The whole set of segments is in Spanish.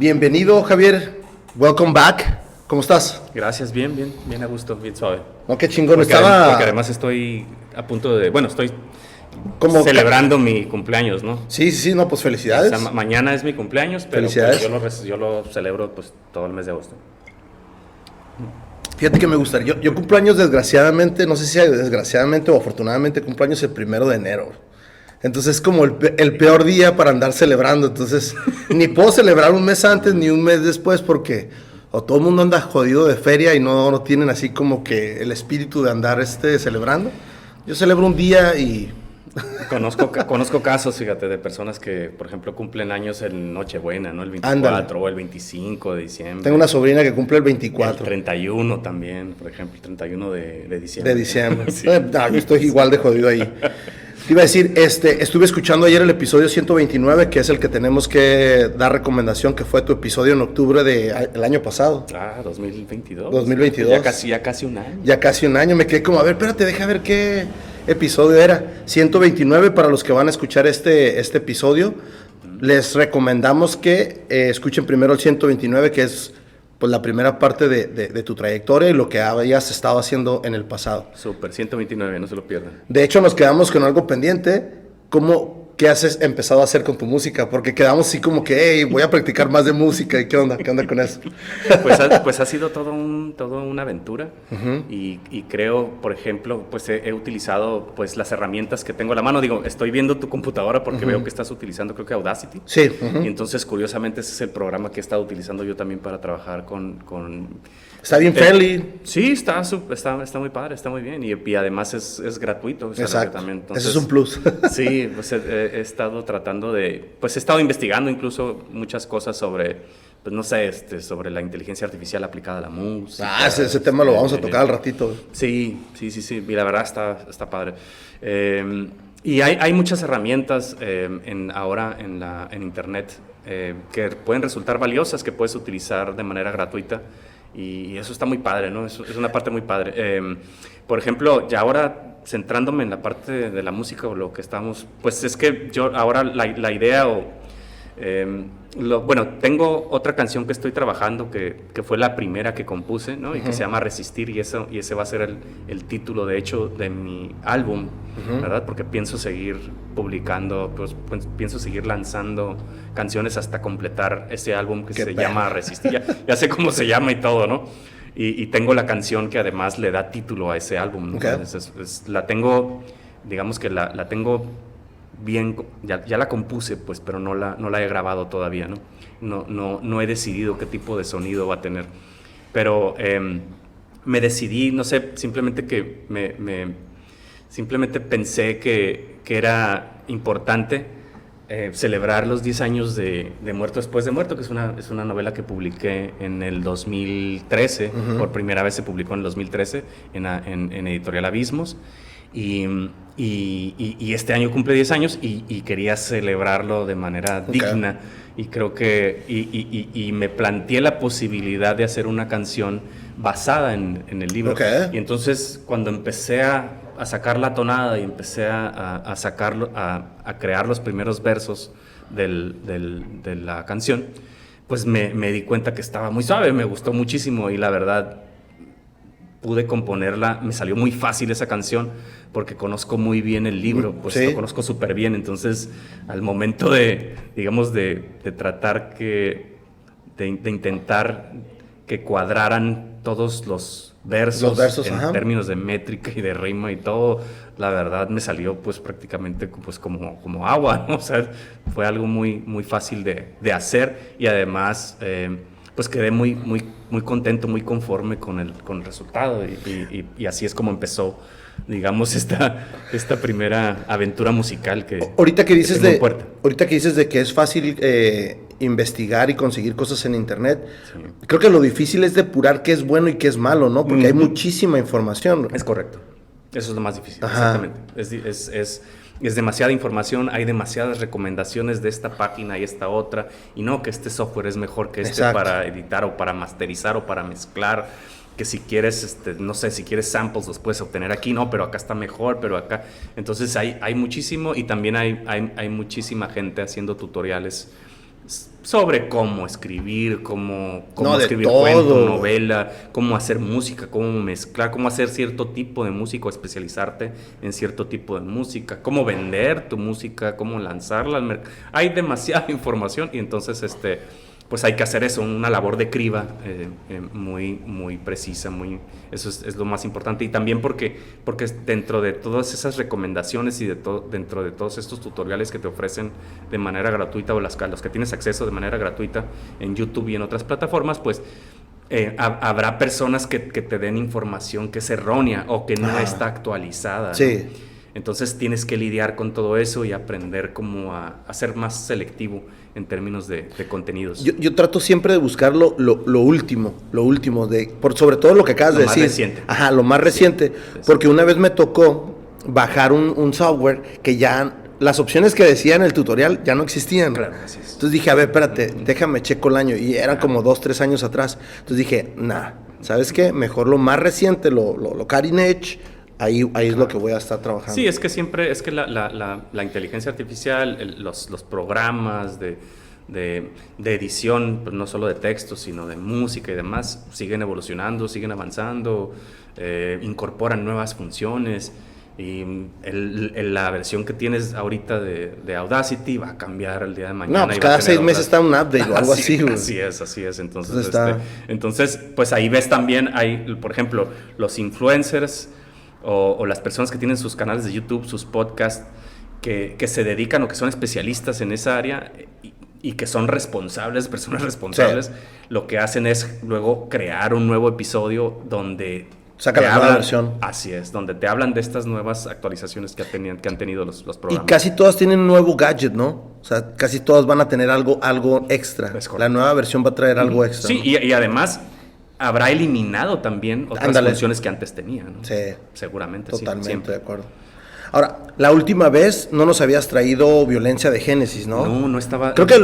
Bienvenido, Javier. Welcome back. ¿Cómo estás? Gracias, bien a gusto, bien suave. No, qué chingón. Porque además estoy a punto de, estoy celebrando mi cumpleaños, ¿no? Sí, no, pues felicidades. O sea, mañana es mi cumpleaños, pero pues, yo lo celebro pues todo el mes de agosto. Fíjate que me gustaría, yo cumplo años desgraciadamente, no sé si desgraciadamente o afortunadamente cumplo años el 1 de enero. Entonces es como el peor día para andar celebrando. Entonces ni puedo celebrar un mes antes ni un mes después porque o todo el mundo anda jodido de feria y no tienen así como que el espíritu de andar celebrando. Yo celebro un día y... Conozco casos, fíjate, de personas que, por ejemplo, cumplen años en Nochebuena, ¿no? El 24 Ándale. O el 25 de diciembre. Tengo una sobrina que cumple el 24. El 31 también, por ejemplo, el 31 de diciembre. De diciembre. Sí. No, yo estoy igual de jodido ahí. Te iba a decir, estuve escuchando ayer el episodio 129, que es el que tenemos que dar recomendación, que fue tu episodio en octubre del año pasado. 2022. 2022. Ya casi un año. Ya casi un año. Me quedé como, a ver, espérate, deja ver qué episodio era. 129, para los que van a escuchar este episodio, les recomendamos que escuchen primero el 129, que es pues la primera parte de tu trayectoria y lo que hayas estado haciendo en el pasado. Súper, 129, no se lo pierdan. De hecho, nos quedamos con algo pendiente, ¿qué has empezado a hacer con tu música? Porque quedamos así como que, hey, voy a practicar más de música, ¿y qué onda con eso? Pues ha sido todo una aventura. Uh-huh. y creo, por ejemplo, pues he utilizado pues las herramientas que tengo a la mano. Digo, estoy viendo tu computadora porque veo que estás utilizando, creo que Audacity. Sí. Y entonces, curiosamente, ese es el programa que he estado utilizando yo también para trabajar con... Está bien friendly. Sí, está muy padre, está muy bien. Y además es gratuito. O sea, exacto. también, entonces, ese es un plus. Sí, pues he estado tratando he estado investigando incluso muchas cosas sobre, pues no sé, sobre la inteligencia artificial aplicada a la música. Ese tema lo vamos a tocar al ratito. Sí, y la verdad está padre. Y hay muchas herramientas ahora en internet que pueden resultar valiosas, que puedes utilizar de manera gratuita. Y eso está muy padre, ¿no? Es una parte muy padre. Por ejemplo, ya ahora centrándome en la parte de la música o lo que estamos, pues es que yo ahora la idea tengo otra canción que estoy trabajando que fue la primera que compuse, ¿no? Y que se llama Resistir, y ese va a ser el título, de hecho, de mi álbum, ¿verdad? Porque pienso seguir publicando, pues pienso seguir lanzando canciones hasta completar ese álbum que se llama Resistir. Ya sé cómo se llama y todo, ¿no? Y tengo la canción que además le da título a ese álbum, ¿no? Okay. La tengo, digamos que la tengo bien, ya la compuse, pues, pero no la he grabado todavía, ¿no? No he decidido qué tipo de sonido va a tener. Pero me decidí, no sé, simplemente que simplemente pensé que era importante celebrar los 10 años de Muerto después de muerto, que es una novela que publiqué en el 2013, por primera vez se publicó en el 2013 en Editorial Abismos. Y este año cumple 10 años y quería celebrarlo de manera digna, y creo que y me planteé la posibilidad de hacer una canción basada en el libro. Y entonces cuando empecé a sacar la tonada y empecé a sacarlo, a crear los primeros versos de la canción, pues me di cuenta que estaba muy suave, me gustó muchísimo, y la verdad pude componerla, me salió muy fácil esa canción porque conozco muy bien el libro, pues sí. Lo conozco súper bien. Entonces, al momento de tratar de intentar que cuadraran todos los versos en términos de métrica y de rima y todo, la verdad me salió pues prácticamente pues como agua, ¿no? O sea, fue algo muy, muy fácil de hacer, y además pues quedé muy, muy, muy contento, muy conforme con el resultado, y así es como empezó, digamos, esta primera aventura musical que ahorita que dices de que es fácil investigar y conseguir cosas en internet, sí. Creo que lo difícil es depurar qué es bueno y qué es malo, ¿no? Porque hay muchísima información. Es correcto, eso es lo más difícil. Ajá. Exactamente. Es demasiada información, hay demasiadas recomendaciones de esta página y esta otra, y no que este software es mejor que este Exacto. para editar o para masterizar o para mezclar, que si quieres, no sé, si quieres samples los puedes obtener aquí, no, pero acá está mejor, pero acá. Entonces hay muchísimo, y también hay muchísima gente haciendo tutoriales sobre cómo escribir, cómo No, de escribir todo. cuento, novela, cómo hacer música, cómo mezclar, cómo hacer cierto tipo de música o especializarte en cierto tipo de música, cómo vender tu música, cómo lanzarla al mercado. Hay demasiada información y entonces pues hay que hacer eso, una labor de criba muy, muy precisa, eso es lo más importante. Y también porque dentro de todas esas recomendaciones y dentro de todos estos tutoriales que te ofrecen de manera gratuita o los que tienes acceso de manera gratuita en YouTube y en otras plataformas, pues habrá personas que te den información que es errónea o que no está actualizada, sí, ¿no? Entonces tienes que lidiar con todo eso y aprender cómo a ser más selectivo en términos de contenidos. Yo trato siempre de buscar lo último, sobre todo lo que acabas de decir. Lo más reciente. Ajá, lo más reciente. Sí. Porque una vez me tocó bajar un software que ya las opciones que decía en el tutorial ya no existían. Claro, así es. Entonces dije, a ver, espérate, déjame checo el año. Y eran como 2-3 años atrás. Entonces dije, ¿sabes qué? Mejor lo más reciente, lo cutting edge. Ahí es lo que voy a estar trabajando. Sí, es que la inteligencia artificial, los programas de edición, pues no solo de textos, sino de música y demás, siguen evolucionando, siguen avanzando, incorporan nuevas funciones. Y la versión que tienes ahorita de Audacity va a cambiar el día de mañana. No, pues cada 6 meses está un update o algo así. Así es. Entonces, pues ahí ves también, por ejemplo, los influencers o las personas que tienen sus canales de YouTube, sus podcasts, que se dedican o que son especialistas en esa área y que son personas responsables, sí. Lo que hacen es luego crear un nuevo episodio donde sacan la nueva versión. Así es, donde te hablan de estas nuevas actualizaciones que han tenido los programas. Y casi todas tienen un nuevo gadget, ¿no? O sea, casi todas van a tener algo extra. La nueva versión va a traer algo extra. Sí, ¿no? y además habrá eliminado también otras funciones que antes tenía, ¿no? Sí. Seguramente. Totalmente de acuerdo. Ahora, la última vez no nos habías traído Violencia de Génesis, ¿no? No estaba. Creo que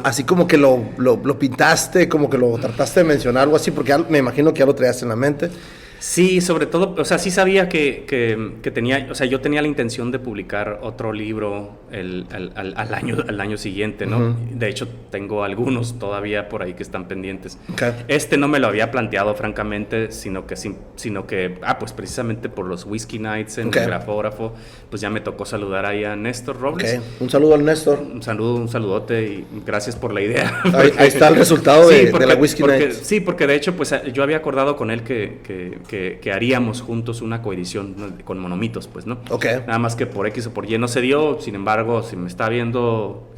así como que lo pintaste, como que lo trataste de mencionar, algo así, porque me imagino que ya lo traías en la mente. Sí, sobre todo, o sea, sí sabía que tenía, o sea, yo tenía la intención de publicar otro libro al año siguiente, ¿no? Uh-huh. De hecho, tengo algunos todavía por ahí que están pendientes. Okay. No me lo había planteado, francamente, sino que pues precisamente por los Whiskey Nights en el Grafógrafo, pues ya me tocó saludar ahí a Néstor Robles. Okay. Un saludo al Néstor. Un saludote y gracias por la idea. Ahí está el resultado de la Whiskey Nights. Sí, porque de hecho, pues yo había acordado con él que haríamos juntos una coedición con Monomitos, pues, ¿no? Okay. Nada más que por X o por Y no se dio. Sin embargo, si me está viendo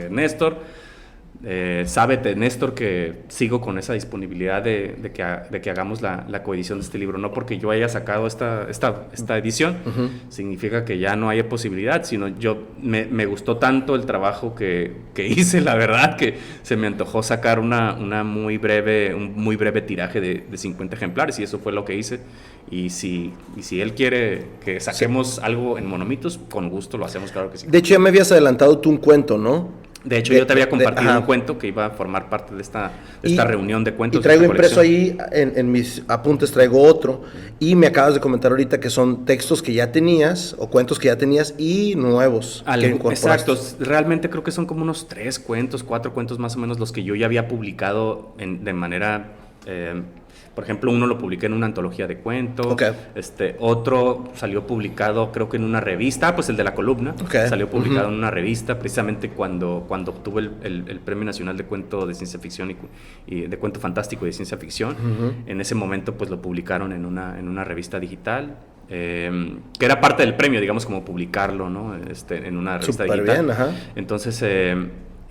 Néstor, sabe Néstor que sigo con esa disponibilidad de que hagamos la coedición de este libro. No porque yo haya sacado esta edición, uh-huh. Significa que ya no haya posibilidad, sino me gustó tanto el trabajo que hice, la verdad, que se me antojó sacar un muy breve tiraje de 50 ejemplares, y eso fue lo que hice. Y si él quiere que saquemos algo en Monomitos, con gusto lo hacemos, claro que sí. De hecho, ya me habías adelantado tú un cuento, ¿no? De hecho, yo te había compartido un cuento que iba a formar parte de esta reunión de cuentos. Y traigo impreso ahí, en mis apuntes traigo otro, y me acabas de comentar ahorita que son textos que ya tenías, o cuentos que ya tenías, y nuevos que incorporaste. Exacto, realmente creo que son como unos 4 cuentos más o menos los que yo ya había publicado de manera... por ejemplo, uno lo publiqué en una antología de cuentos. Okay. Otro salió publicado, creo que en una revista, pues el de la columna. Okay. Salió publicado en una revista, precisamente cuando obtuve el Premio Nacional de Cuento de Ciencia Ficción y de Cuento Fantástico y de Ciencia Ficción. Uh-huh. En ese momento, pues lo publicaron en una revista digital. Que era parte del premio, digamos, como publicarlo, ¿no? En una revista Súper digital. Bien, ajá. Entonces...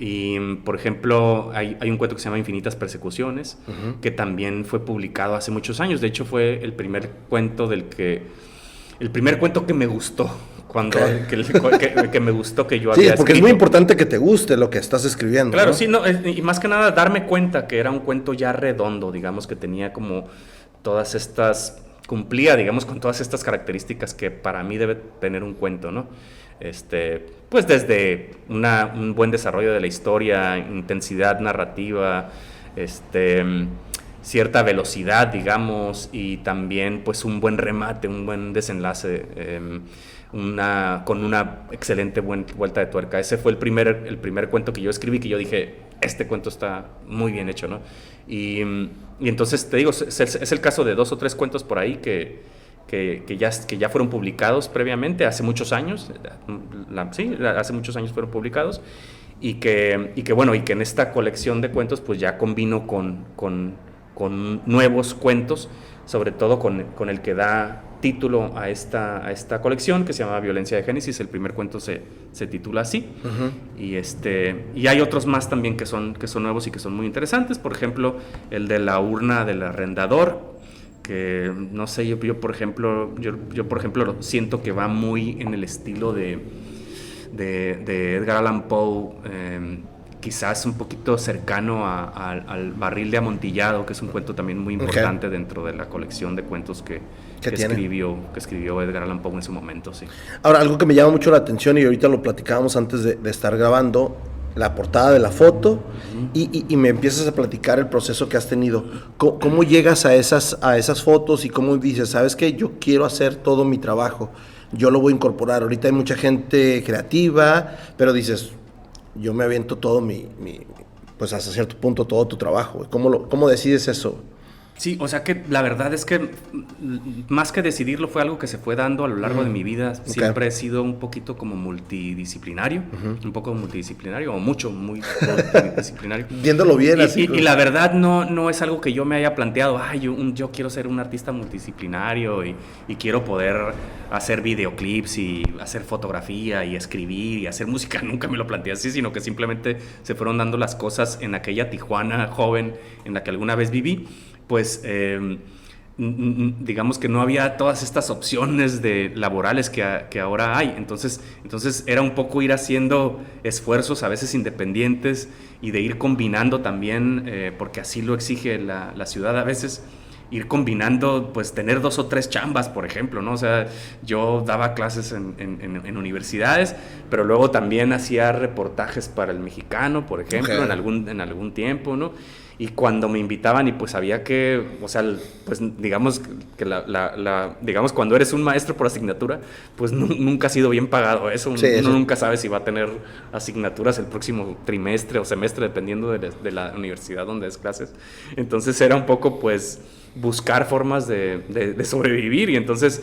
y, por ejemplo, hay un cuento que se llama Infinitas Persecuciones, uh-huh. Que también fue publicado hace muchos años. De hecho, fue el primer cuento que me gustó. Que me gustó que yo había escrito. Sí, porque es muy importante que te guste lo que estás escribiendo. Claro, ¿no? sí, y más que nada darme cuenta que era un cuento ya redondo, digamos, que tenía como todas estas... Cumplía, digamos, con todas estas características que para mí debe tener un cuento, ¿no? Pues desde un buen desarrollo de la historia, intensidad narrativa, cierta velocidad, digamos, y también pues un buen remate, un buen desenlace, con una excelente vuelta de tuerca. Ese fue el primer cuento que yo escribí, que yo dije, este cuento está muy bien hecho, ¿no? Y entonces, te digo, es el caso de 2 o 3 cuentos por ahí que ya fueron publicados previamente, hace muchos años, hace muchos años fueron publicados, y que en esta colección de cuentos pues ya combino con nuevos cuentos, sobre todo con el que da título a esta colección, que se llama Violencia de Génesis. El primer cuento se titula así. Uh-huh. Y hay otros más también que son nuevos y que son muy interesantes. Por ejemplo, el de la urna del arrendador, que no sé, yo por ejemplo siento que va muy en el estilo de Edgar Allan Poe, quizás un poquito cercano al Barril de Amontillado, que es un cuento también muy importante dentro de la colección de cuentos que escribió Edgar Allan Poe en su momento, sí. Ahora, algo que me llama mucho la atención, y ahorita lo platicábamos antes de estar grabando, la portada de la foto, uh-huh. y me empiezas a platicar el proceso que has tenido. ¿Cómo llegas a esas fotos y cómo dices, sabes qué, yo quiero hacer todo mi trabajo, yo lo voy a incorporar? Ahorita hay mucha gente creativa, pero dices, yo me aviento todo pues hasta cierto punto todo tu trabajo. ¿Cómo decides eso? Sí, o sea que la verdad es que más que decidirlo fue algo que se fue dando a lo largo de mi vida. Siempre he sido un poquito como multidisciplinario, un poco multidisciplinario, o muy multidisciplinario. Viéndolo bien así. Y la verdad no es algo que yo me haya planteado, yo quiero ser un artista multidisciplinario y quiero poder hacer videoclips y hacer fotografía y escribir y hacer música. Nunca me lo planteé así, sino que simplemente se fueron dando las cosas en aquella Tijuana joven en la que alguna vez viví. Pues digamos que no había todas estas opciones laborales que ahora hay. Entonces era un poco ir haciendo esfuerzos a veces independientes y de ir combinando también, porque así lo exige la ciudad a veces, ir combinando, pues tener 2 o 3 chambas, por ejemplo, ¿no? O sea, yo daba clases en universidades, pero luego también hacía reportajes para El Mexicano, por ejemplo, en algún tiempo, ¿no? Y cuando me invitaban y pues había que, o sea, pues digamos que digamos cuando eres un maestro por asignatura, pues nunca ha sido bien pagado eso. Sí, uno nunca sabe si va a tener asignaturas el próximo trimestre o semestre, dependiendo de la universidad donde des clases. Entonces era un poco pues buscar formas de sobrevivir, y entonces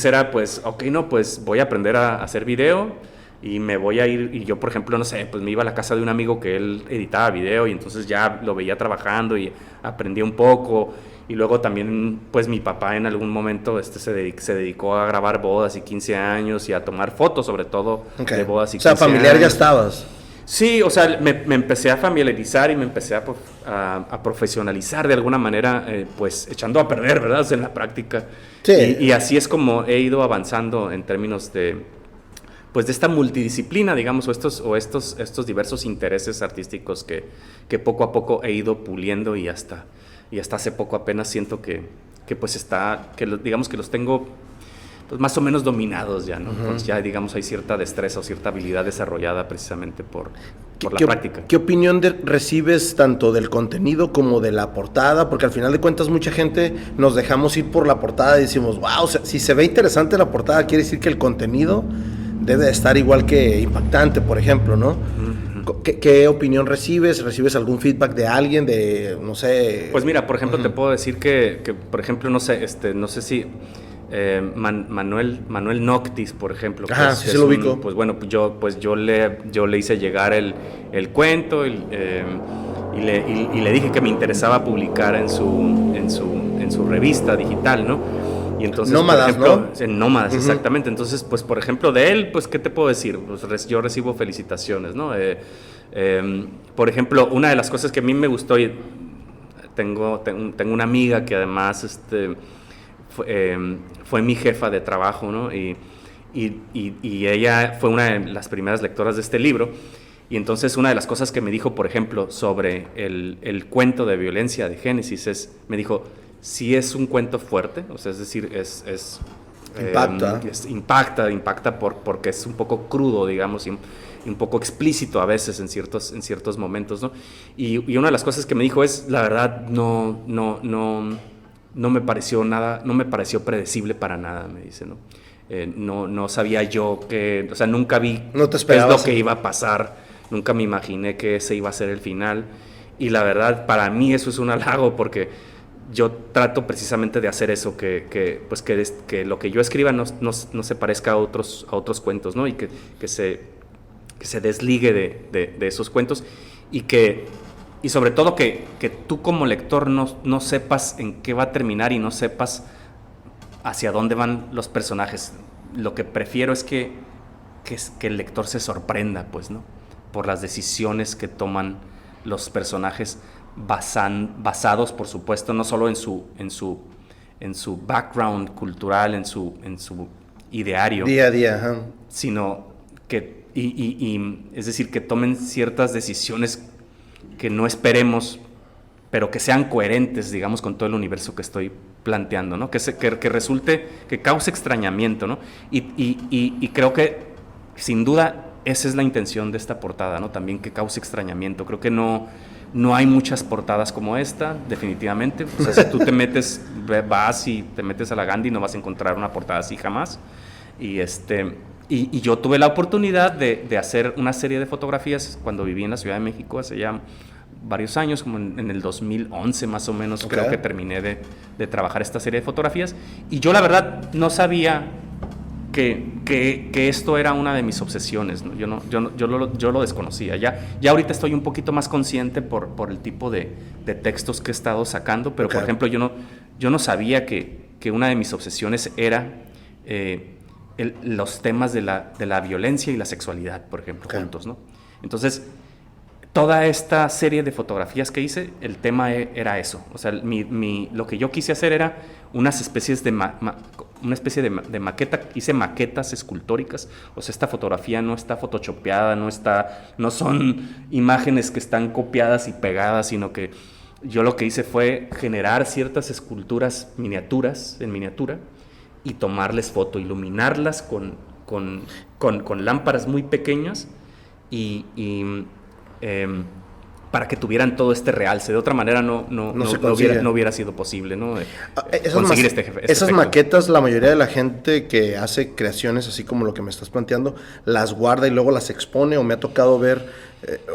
era pues, pues voy a aprender a hacer video. Y me voy a ir, y yo por ejemplo, no sé, pues me iba a la casa de un amigo que él editaba video, y entonces ya lo veía trabajando y aprendí un poco. Y luego también, pues mi papá en algún momento se dedicó a grabar bodas y 15 años y a tomar fotos, sobre todo de bodas y 15 años. O sea, familiar ya estabas. Sí, o sea, me empecé a familiarizar y me empecé a profesionalizar de alguna manera, pues echando a perder, ¿verdad? O sea, en la práctica. Sí. Y así es como he ido avanzando en términos de esta multidisciplina, digamos, o estos diversos intereses artísticos que poco a poco he ido puliendo, y hasta hace poco apenas siento que digamos que los tengo pues más o menos dominados ya, ¿no? Uh-huh. Pues ya, digamos, hay cierta destreza o cierta habilidad desarrollada precisamente por la práctica. ¿Qué opinión recibes tanto del contenido como de la portada? Porque al final de cuentas mucha gente nos dejamos ir por la portada y decimos, wow, o sea, si se ve interesante la portada, quiere decir que el contenido debe de estar igual que impactante, por ejemplo, ¿no? Uh-huh. ¿Qué opinión recibes? ¿Recibes algún feedback de alguien, no sé? Pues mira, por ejemplo, uh-huh. Te puedo decir que por ejemplo, no sé si Manuel Noctis, por ejemplo. Ajá, sí lo ubico. Pues bueno, yo le hice llegar el cuento y le dije que me interesaba publicar en su revista digital, ¿no? Y entonces, Nómadas, por ejemplo, ¿no? En Nómadas, uh-huh. Exactamente. Entonces, pues, por ejemplo, de él, pues, ¿qué te puedo decir? Pues yo recibo felicitaciones, ¿no? Por ejemplo, una de las cosas que a mí me gustó, y tengo una amiga que además fue mi jefa de trabajo, ¿no? Y ella fue una de las primeras lectoras de este libro. Y entonces una de las cosas que me dijo, por ejemplo, sobre el cuento de Violencia de Génesis me dijo, sí es un cuento fuerte, o sea, es decir, impacta porque es un poco crudo, digamos, y un poco explícito a veces en ciertos momentos, ¿no? Y una de las cosas que me dijo es, la verdad, no me pareció predecible para nada, me dice, ¿no? No sabía yo o sea, nunca vi no te qué es lo que iba a pasar nunca me imaginé que ese iba a ser el final. Y la verdad, para mí eso es un halago, porque yo trato precisamente de hacer eso, que lo que yo escriba no se parezca a otros cuentos, ¿no? Y que se desligue de esos cuentos, y sobre todo que tú como lector no sepas en qué va a terminar y no sepas hacia dónde van los personajes. Lo que prefiero es que el lector se sorprenda, pues, ¿no? Por las decisiones que toman los personajes, basados, por supuesto, no solo en su background cultural, en su ideario. Día a día, ajá. Sino que, es decir, que tomen ciertas decisiones que no esperemos, pero que sean coherentes, digamos, con todo el universo que estoy planteando, ¿no? Que resulte, que cause extrañamiento, ¿no? Y creo que, sin duda, esa es la intención de esta portada, ¿no? También que cause extrañamiento. Creo que no hay muchas portadas como esta, definitivamente. O sea, si tú vas y te metes a la Gandhi, no vas a encontrar una portada así jamás. Y yo tuve la oportunidad de hacer una serie de fotografías cuando viví en la Ciudad de México hace ya varios años, como en el 2011 más o menos. Okay. Creo que terminé de trabajar esta serie de fotografías, y yo la verdad no sabía que esto era una de mis obsesiones, ¿no? Yo lo desconocía. Ya ahorita estoy un poquito más consciente por el tipo de textos que he estado sacando, pero okay. Por ejemplo, yo no sabía que una de mis obsesiones era los temas de la violencia y la sexualidad, por ejemplo, okay. Juntos, ¿no? Entonces, toda esta serie de fotografías que hice, el tema era eso. O sea, lo que yo quise hacer era unas especies una especie de maqueta. Hice maquetas escultóricas. O sea, esta fotografía no está photoshopeada, no son imágenes que están copiadas y pegadas, sino que yo lo que hice fue generar ciertas esculturas en miniatura, y tomarles foto, iluminarlas con lámparas muy pequeñas, para que tuvieran todo este realce. De otra manera no hubiera sido posible, ¿no? Conseguir este esas efecto. Maquetas, la mayoría de la gente que hace creaciones así como lo que me estás planteando, las guarda y luego las expone, o me ha tocado ver,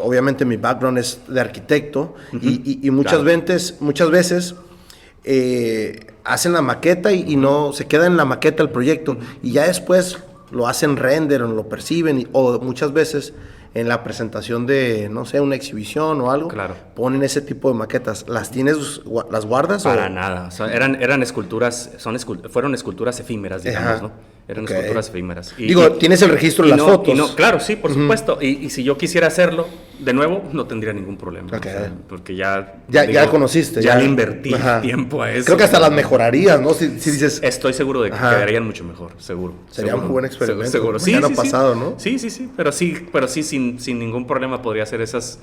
obviamente mi background es de arquitecto, uh-huh. y muchas veces hacen la maqueta y no se queda en la maqueta el proyecto, uh-huh. Y ya después lo hacen render o lo perciben, o muchas veces en la presentación de, no sé, una exhibición o algo, claro. Ponen ese tipo de maquetas. ¿Las tienes, las guardas? Para nada. O sea, eran esculturas, fueron esculturas efímeras, digamos, ajá. ¿No? Eran okay. Esculturas efímeras. Tienes el registro de las fotos. Claro, sí, por supuesto. Y si yo quisiera hacerlo de nuevo, no tendría ningún problema. Okay. O sea, porque ya conociste. Ya le invertí tiempo a eso. Creo que hasta las mejorarías, ¿no? Si dices... Estoy seguro de que quedarían mucho mejor, seguro. Sería un buen experimento. Seguro. Sí, pasado, ¿no? Sí. Pero sí, sin ningún problema podría hacer esas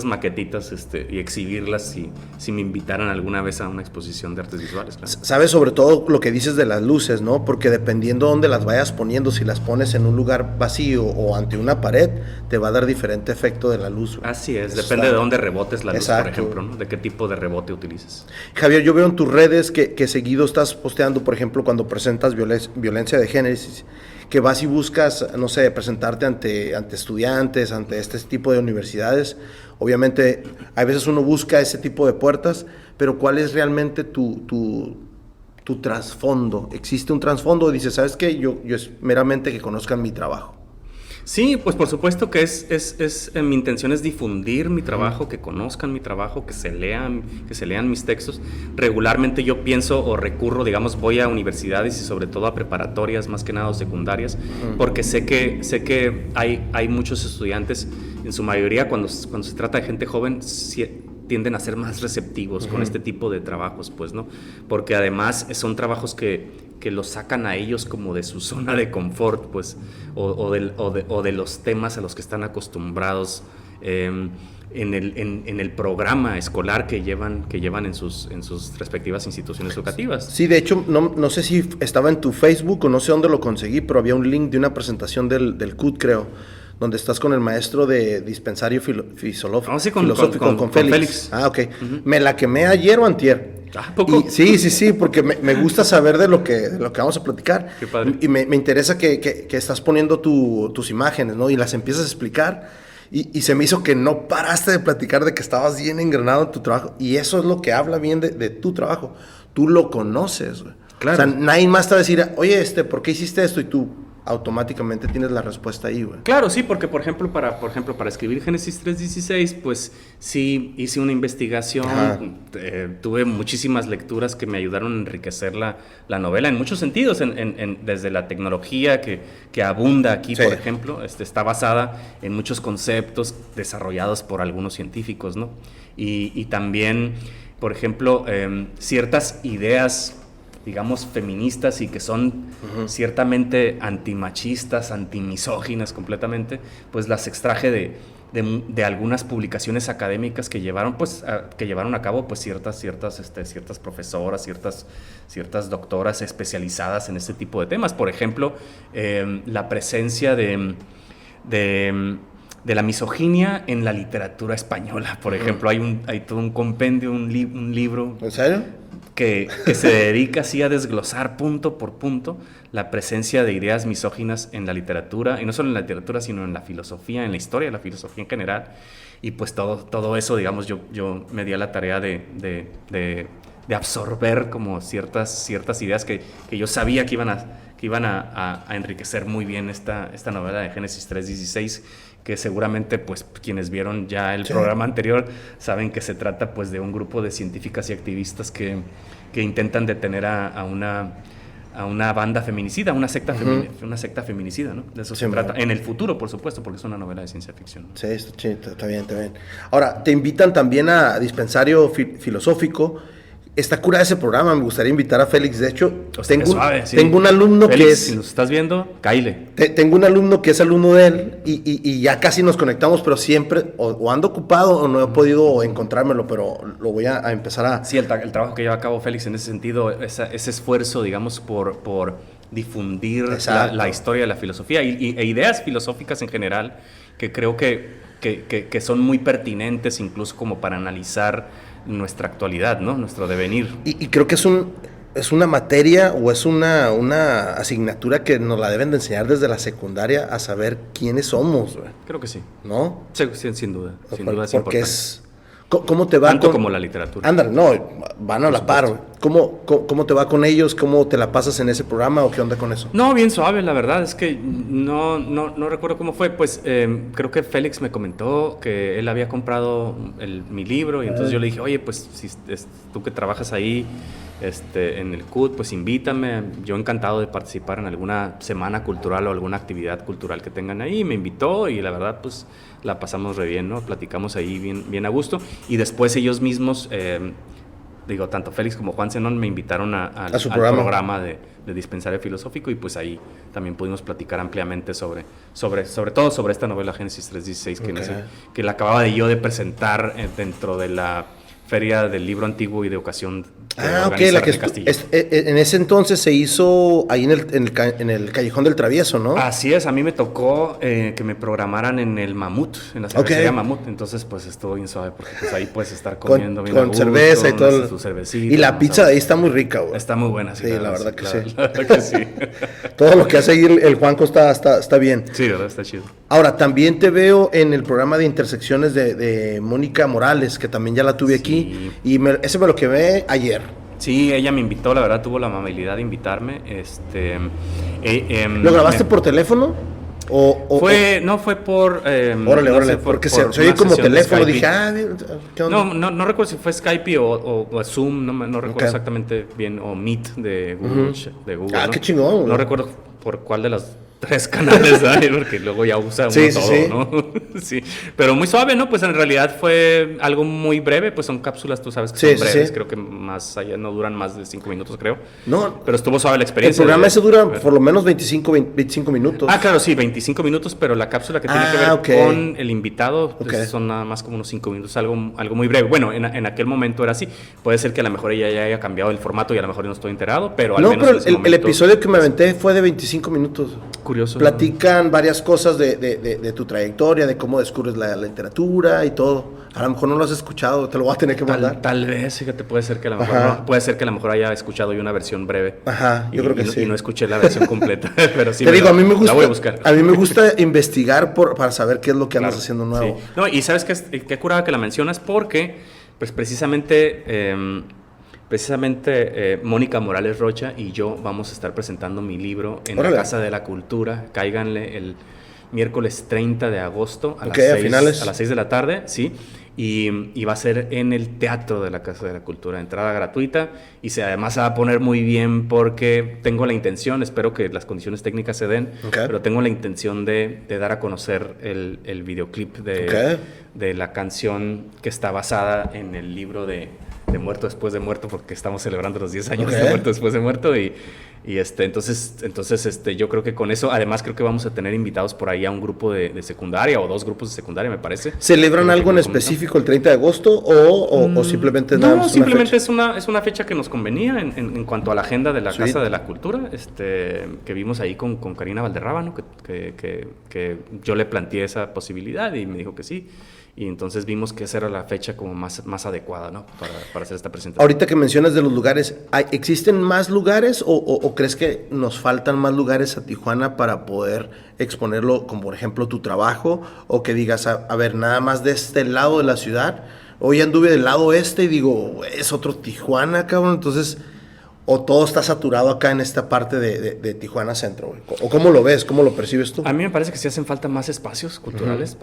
maquetitas y exhibirlas si me invitaran alguna vez a una exposición de artes visuales. Claro. Sabes sobre todo lo que dices de las luces, ¿no? Porque dependiendo de dónde las vayas poniendo, si las pones en un lugar vacío o ante una pared, te va a dar diferente efecto de la luz. Así es, depende de dónde rebotes la luz, exacto. Por ejemplo, ¿no? De qué tipo de rebote utilices. Javier, yo veo en tus redes que seguido estás posteando, por ejemplo, cuando presentas violencia de género, que vas y buscas, no sé, presentarte ante estudiantes, ante este tipo de universidades. Obviamente, a veces uno busca ese tipo de puertas, pero ¿cuál es realmente tu trasfondo? ¿Existe un trasfondo? O dices, ¿sabes qué? Yo es meramente que conozcan mi trabajo. Sí, pues por supuesto que mi intención es difundir mi trabajo, que conozcan mi trabajo, que se lean mis textos. Regularmente yo pienso o recurro, digamos, voy a universidades y sobre todo a preparatorias, más que nada o secundarias, porque sé que hay muchos estudiantes, en su mayoría cuando se trata de gente joven, tienden a ser más receptivos con este tipo de trabajos, pues, ¿no? Porque además son trabajos que los sacan a ellos como de su zona de confort, pues, o de los temas a los que están acostumbrados en el programa escolar que llevan en sus respectivas instituciones educativas. Sí, de hecho, no sé si estaba en tu Facebook o no sé dónde lo conseguí, pero había un link de una presentación del CUT, creo, donde estás con el maestro de dispensario filosófico con Félix. Ah, ok. Uh-huh. Me la quemé ayer o antier. ¿Ah, poco? Sí, porque me gusta saber de lo que vamos a platicar. Qué padre. Y me interesa que estás poniendo tus imágenes, ¿no? Y las empiezas a explicar. Y se me hizo que no paraste de platicar de que estabas bien engranado en tu trabajo. Y eso es lo que habla bien de tu trabajo. Tú lo conoces, güey. Claro. O sea, nadie más te va a decir, oye, ¿por qué hiciste esto? Y tú automáticamente tienes la respuesta ahí, güey. Claro, sí, porque por ejemplo, para escribir Génesis 3:16, pues sí hice una investigación, tuve muchísimas lecturas que me ayudaron a enriquecer la novela en muchos sentidos, desde la tecnología que abunda aquí, por ejemplo, está basada en muchos conceptos desarrollados por algunos científicos, ¿no? Y también, por ejemplo, ciertas ideas, digamos, feministas y que son ciertamente antimachistas, antimisóginas completamente, pues las extraje de algunas publicaciones académicas que llevaron a cabo pues ciertas profesoras, ciertas doctoras especializadas en este tipo de temas. Por ejemplo, la presencia de la misoginia en la literatura española. Por ejemplo, hay todo un compendio, un libro. ¿En serio? Que se dedica así a desglosar punto por punto la presencia de ideas misóginas en la literatura, y no solo en la literatura, sino en la filosofía, en la historia de la filosofía en general. Y pues todo eso, digamos, yo me di a la tarea de absorber como ciertas ideas que yo sabía que iban a enriquecer muy bien esta novela de Génesis 3:16, que seguramente pues quienes vieron ya el programa anterior saben que se trata pues de un grupo de científicas y activistas que intentan detener a una banda feminicida, una secta feminicida, ¿no? De eso se trata. En el futuro, por supuesto, porque es una novela de ciencia ficción. Sí, está bien. Ahora, te invitan también a Dispensario Filosófico. Está cura ese programa, me gustaría invitar a Félix. De hecho, tengo un alumno Félix, que es... si nos estás viendo, cáile. Tengo un alumno que es alumno de él y ya casi nos conectamos, pero siempre o ando ocupado o no he podido encontrármelo, pero lo voy a empezar a... Sí, el trabajo que lleva a cabo Félix en ese sentido, ese esfuerzo, digamos, por difundir la historia de la filosofía e ideas filosóficas en general, que creo que son muy pertinentes incluso como para analizar nuestra actualidad, ¿no? Nuestro devenir. Y creo que es una materia o es una asignatura que nos la deben de enseñar desde la secundaria a saber quiénes somos, güey. Creo que sí. ¿No? Sí, sin duda. Sin duda es porque importante. ¿Cómo te va? Tanto como la literatura. Ándale, no, van a la par, güey. ¿Cómo te va con ellos? ¿Cómo te la pasas en ese programa o qué onda con eso? No, bien suave, la verdad es que no recuerdo cómo fue. Pues creo que Félix me comentó que él había comprado mi libro y entonces yo le dije, oye, pues si tú que trabajas ahí en el CUT, pues invítame. Yo encantado de participar en alguna semana cultural o alguna actividad cultural que tengan ahí. Me invitó y la verdad, pues la pasamos re bien, ¿no? Platicamos ahí bien a gusto. Y después ellos mismos, tanto Félix como Juan Zenón me invitaron al programa de Dispensario Filosófico y pues ahí también pudimos platicar ampliamente sobre todo sobre esta novela Génesis 3:16 que la acababa de presentar dentro de la Feria del Libro Antiguo y de Ocasión. La que en ese entonces se hizo ahí en el Callejón del Travieso, ¿no? Así es, a mí me tocó que me programaran en el Mamut, en la cervecería Mamut, entonces pues estuvo bien suave porque pues ahí puedes estar comiendo bien a gusto, con cerveza y todo. Tu cervecita, y la pizza de ahí está muy rica, güey. Está muy buena, sí. Sí, la verdad que sí. La verdad que sí. Todo lo que hace ahí el Juanco está bien. Sí, la verdad está chido. Ahora, también te veo en el programa de Intersecciones de Mónica Morales, que también ya la tuve aquí, y ese me lo quedé ayer. Sí, ella me invitó, la verdad tuvo la amabilidad de invitarme. ¿Lo grabaste por teléfono? No fue por... órale, porque se oye como teléfono, dije, ¿qué onda? No recuerdo si fue Skype o Zoom, no recuerdo exactamente bien, o Meet de Google. ¿No? Qué chingón. No recuerdo por cuál de las 3 canales hay, porque luego ya usa uno todo, ¿no? Sí, pero muy suave, ¿no? Pues en realidad fue algo muy breve, pues son cápsulas, tú sabes que son breves, creo que más allá no duran más de 5 minutos, creo. No. Pero estuvo suave la experiencia. El programa ese dura por lo menos 25 minutos. Claro, sí, 25 minutos, pero la cápsula que tiene que ver con el invitado pues son nada más como unos 5 minutos, algo muy breve. Bueno, en aquel momento era así. Puede ser que a lo mejor ella ya haya cambiado el formato y a lo mejor no estoy enterado, pero al menos el episodio que me aventé fue de 25 minutos. curioso. Platican varias cosas de tu trayectoria, de cómo descubres la literatura y todo. A lo mejor no lo has escuchado, te lo voy a tener que mandar. Tal vez, fíjate, puede ser que a lo mejor puede ser que a lo mejor haya escuchado yo una versión breve. Ajá, yo creo que sí. Y no escuché la versión completa, pero sí. Te digo, a mí me gusta, la voy a buscar. A mí me gusta investigar para saber qué es lo que andas haciendo nuevo. Sí. No, y sabes qué curada que la mencionas porque, pues precisamente Mónica Morales Rocha y yo vamos a estar presentando mi libro en la Casa de la Cultura. Cáiganle el miércoles 30 de agosto a las 6 de la tarde, ¿sí? Y va a ser en el Teatro de la Casa de la Cultura, entrada gratuita, y además se va a poner muy bien porque tengo la intención, espero que las condiciones técnicas se den, pero tengo la intención de dar a conocer el videoclip de la canción que está basada en el libro de Muerto Después de Muerto, porque estamos celebrando los 10 años de Muerto Después de Muerto, entonces yo creo que con eso, además creo que vamos a tener invitados por ahí a un grupo de secundaria o 2 grupos de secundaria, me parece. ¿Celebran algo en específico el 30 de agosto o simplemente nada más? No, simplemente es una fecha que nos convenía en cuanto a la agenda de la Casa de la Cultura, que vimos ahí con Karina Valderrábano, que yo le planteé esa posibilidad y me dijo que sí. Y entonces vimos que esa era la fecha como más adecuada, ¿no? Para hacer esta presentación. Ahorita que mencionas de los lugares, ¿existen más lugares o crees que nos faltan más lugares a Tijuana para poder exponerlo, como por ejemplo tu trabajo? O que digas, a ver, nada más de este lado de la ciudad. Hoy anduve del lado este y digo, es otro Tijuana, cabrón. Entonces, o todo está saturado acá en esta parte de Tijuana Centro, güey. ¿O cómo lo ves? ¿Cómo lo percibes tú? A mí me parece que sí hacen falta más espacios culturales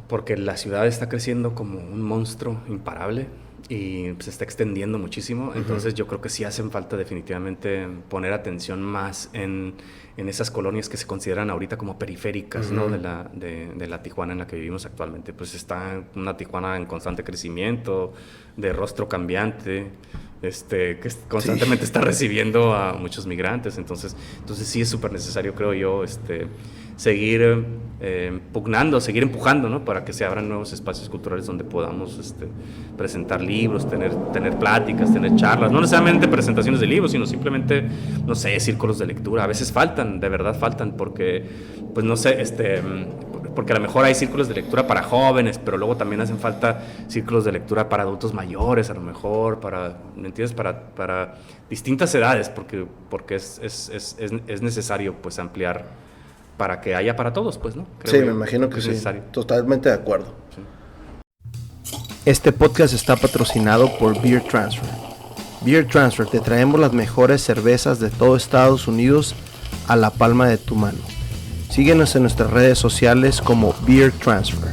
porque la ciudad está creciendo como un monstruo imparable y se está extendiendo muchísimo. Entonces yo creo que sí hacen falta definitivamente poner atención más en esas colonias que se consideran ahorita como periféricas, ¿no? de la Tijuana en la que vivimos actualmente. Pues está una Tijuana en constante crecimiento, de rostro cambiante, que constantemente está recibiendo a muchos migrantes. Entonces sí es súper necesario, creo yo, seguir pugnando, seguir empujando, ¿no? Para que se abran nuevos espacios culturales donde podamos presentar libros, tener pláticas, tener charlas, no necesariamente presentaciones de libros, sino simplemente, no sé, círculos de lectura. A veces faltan, de verdad faltan, porque, pues no sé, porque a lo mejor hay círculos de lectura para jóvenes, pero luego también hacen falta círculos de lectura para adultos mayores, a lo mejor, ¿me entiendes? Para distintas edades, porque es necesario, pues, ampliar para que haya para todos, pues, ¿no? Creo me imagino que sí. Necesario. Totalmente de acuerdo. Sí. Este podcast está patrocinado por Beer Transfer. Beer Transfer, te traemos las mejores cervezas de todo Estados Unidos a la palma de tu mano. Síguenos en nuestras redes sociales como Beer Transfer.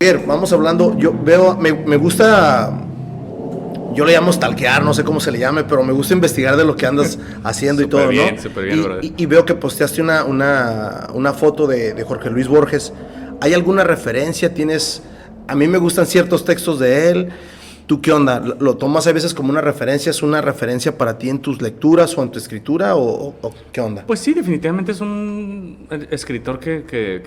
Bien, vamos hablando, yo veo, me gusta, yo le llamo stalkear, no sé cómo se le llame, pero me gusta investigar de lo que andas haciendo y todo, bien, ¿no? Súper bien, y veo que posteaste una foto de Jorge Luis Borges. ¿Hay alguna referencia? A mí me gustan ciertos textos de él. ¿Tú qué onda? ¿Lo tomas a veces como una referencia? ¿Es una referencia para ti en tus lecturas o en tu escritura? ¿O qué onda? Pues sí, definitivamente es un escritor que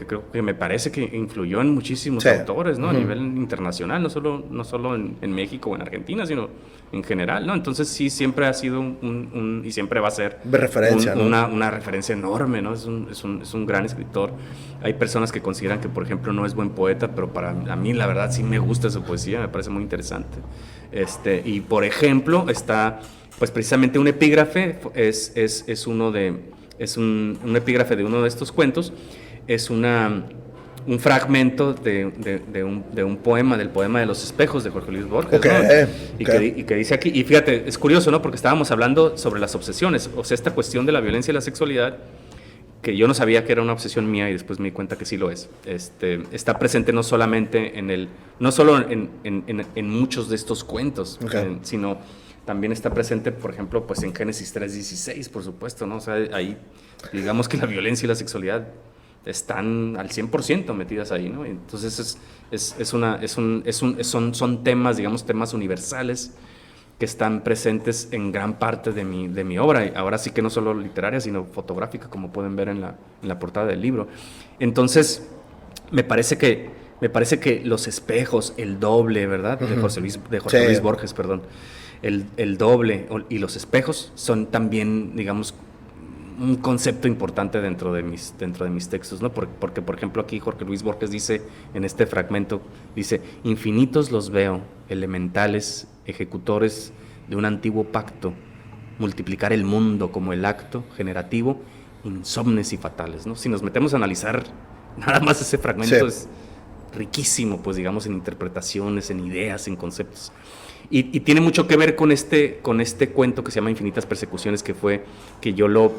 creo que me parece que influyó en muchísimos autores, ¿no? A nivel internacional, no solo en México o en Argentina, sino en general, ¿no? Entonces sí, siempre ha sido y siempre va a ser de referencia, ¿no? una referencia enorme, ¿no? Es un gran escritor. Hay personas que consideran que, por ejemplo, no es buen poeta, pero a mí, la verdad, sí me gusta su poesía, me parece muy interesante. Y por ejemplo, está, pues precisamente un epígrafe, es un epígrafe de uno de estos cuentos, es un fragmento de un poema, del poema de los espejos de Jorge Luis Borges, ¿no? Y que dice aquí, y fíjate, es curioso, ¿no? Porque estábamos hablando sobre las obsesiones, o sea, esta cuestión de la violencia y la sexualidad, que yo no sabía que era una obsesión mía y después me di cuenta que sí lo es. Está presente no solamente no solo en muchos de estos cuentos, sino también está presente, por ejemplo, pues en Génesis 3:16, por supuesto, ¿no? O sea, ahí digamos que la violencia y la sexualidad están al 100% metidas ahí, ¿no? Entonces son temas, digamos, temas universales que están presentes en gran parte de mi obra, y ahora sí que no solo literaria, sino fotográfica, como pueden ver en la portada del libro. Entonces, me parece que los espejos, el doble, ¿verdad? De Jorge Luis Borges, perdón. El doble y los espejos son también, digamos, un concepto importante dentro de mis textos, ¿no? Porque, por ejemplo, aquí Jorge Luis Borges dice, en este fragmento, dice: infinitos los veo, elementales, ejecutores de un antiguo pacto, multiplicar el mundo como el acto generativo, insomnes y fatales, ¿no? Si nos metemos a analizar nada más ese fragmento, es riquísimo, pues digamos, en interpretaciones, en ideas, en conceptos. Y tiene mucho que ver con este cuento que se llama Infinitas Persecuciones, que yo lo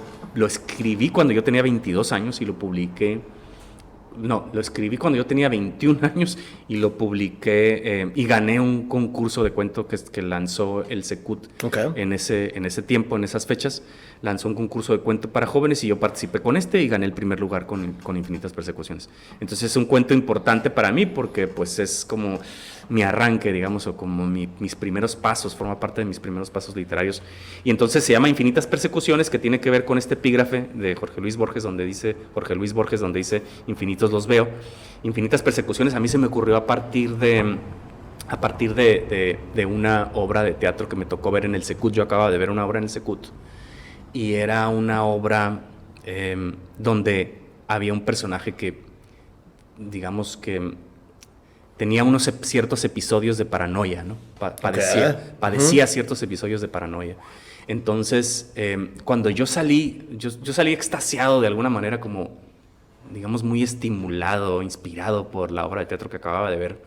escribí cuando yo tenía 22 años y lo publiqué. No, lo escribí cuando yo tenía 21 años y lo publiqué y gané un concurso de cuento que lanzó el Secut en ese tiempo, en esas fechas. Lanzó un concurso de cuento para jóvenes y yo participé con y gané el primer lugar con Infinitas Persecuciones. Entonces es un cuento importante para mí porque pues es como mi arranque, digamos, o como mis primeros pasos, forma parte de mis primeros pasos literarios. Y entonces se llama Infinitas Persecuciones, que tiene que ver con este epígrafe de Jorge Luis Borges, donde dice infinitos los veo. Infinitas Persecuciones a mí se me ocurrió a partir de una obra de teatro que me tocó ver en el Secut. Yo acababa de ver una obra en el Secut y era una obra donde había un personaje que, digamos que tenía unos ciertos episodios de paranoia, ¿no? Padecía ciertos episodios de paranoia. Entonces, cuando yo salí extasiado de alguna manera, como, digamos, muy estimulado, inspirado por la obra de teatro que acababa de ver.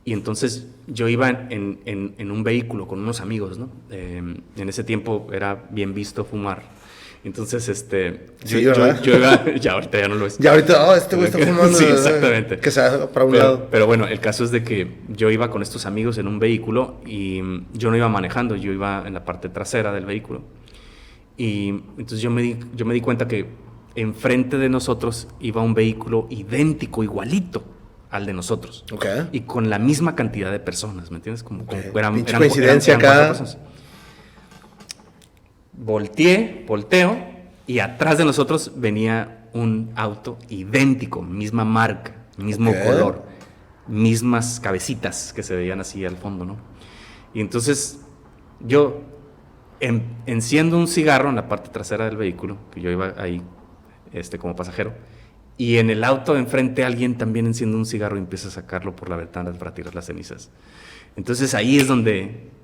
Y entonces yo iba en un vehículo con unos amigos, ¿no? En ese tiempo era bien visto fumar. Entonces, yo iba, ya ahorita ya no lo es. Ya ahorita, este güey está fumando. Sí, exactamente. Que se haga para un lado. Pero bueno, el caso es de que yo iba con estos amigos en un vehículo y yo no iba manejando, yo iba en la parte trasera del vehículo. Y entonces yo me di cuenta que enfrente de nosotros iba un vehículo idéntico, igualito al de nosotros. Y con la misma cantidad de personas, ¿me entiendes? Como eran coincidencia acá. Volteo y atrás de nosotros venía un auto idéntico, misma marca, mismo color, mismas cabecitas que se veían así al fondo, ¿no? Y entonces yo enciendo un cigarro en la parte trasera del vehículo, que yo iba ahí como pasajero, y en el auto de enfrente alguien también enciende un cigarro y empieza a sacarlo por la ventana para tirar las cenizas. Entonces ahí es donde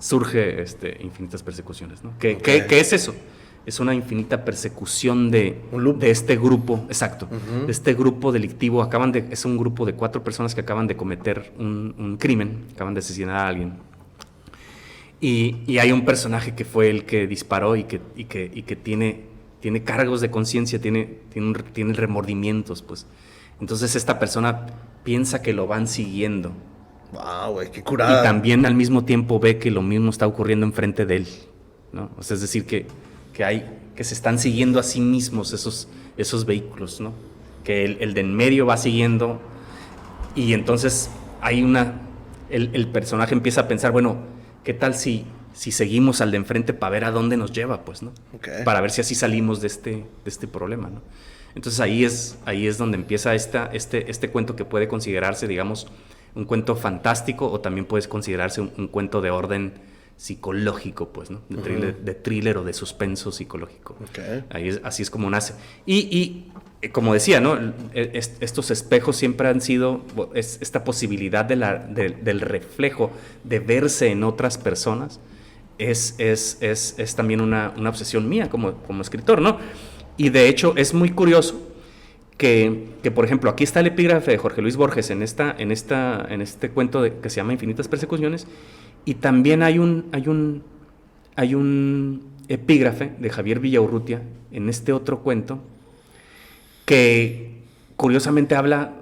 surge Infinitas Persecuciones, ¿no? ¿Qué es eso? Es una infinita persecución de este grupo, exacto, de este grupo delictivo. Es un grupo de 4 personas que acaban de cometer un crimen, acaban de asesinar a alguien. Y hay un personaje que fue el que disparó y que tiene cargos de conciencia, tiene remordimientos, pues. Entonces esta persona piensa que lo van siguiendo. Wow, güey, qué curada. Y también al mismo tiempo ve que lo mismo está ocurriendo enfrente de él, ¿no? O sea, es decir, que se están siguiendo a sí mismos esos vehículos, ¿no? Que el de en medio va siguiendo y entonces hay el personaje empieza a pensar, bueno, ¿qué tal si seguimos al de enfrente para ver a dónde nos lleva, pues, ¿no? Para ver si así salimos de este problema, ¿no? Entonces ahí es donde empieza este cuento que puede considerarse, digamos, un cuento fantástico o también puede considerarse un cuento de orden psicológico, pues, ¿no? De thriller o de suspenso psicológico. Así es como nace. Y como decía, ¿no? Estos espejos siempre han sido esta posibilidad del reflejo, de verse en otras personas, es también una obsesión mía como escritor, ¿no? Y de hecho es muy curioso que por ejemplo, aquí está el epígrafe de Jorge Luis Borges en este cuento que se llama Infinitas Persecuciones, y también hay un epígrafe de Javier Villaurrutia en este otro cuento que curiosamente habla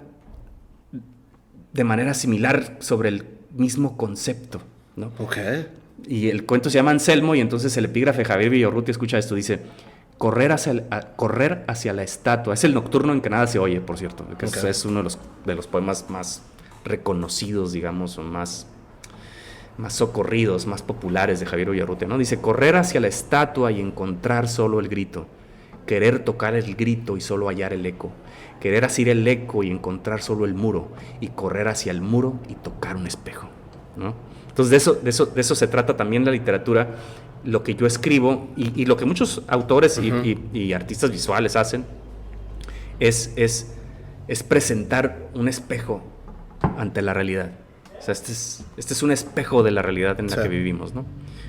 de manera similar sobre el mismo concepto, ¿no? Y el cuento se llama Anselmo, y entonces el epígrafe de Javier Villaurrutia, escucha esto, dice: correr hacia la estatua. Es el nocturno en que nada se oye, por cierto, que es uno de los poemas más reconocidos, digamos, o más socorridos, más populares de Javier Villaurrutia, ¿no? Dice: correr hacia la estatua y encontrar solo el grito, querer tocar el grito y solo hallar el eco, querer asir el eco y encontrar solo el muro, y correr hacia el muro y tocar un espejo, ¿no? Entonces de eso se trata también la literatura, lo que yo escribo y lo que muchos autores y artistas visuales hacen es presentar un espejo ante la realidad. O sea, este es un espejo de la realidad en la que vivimos, ¿no?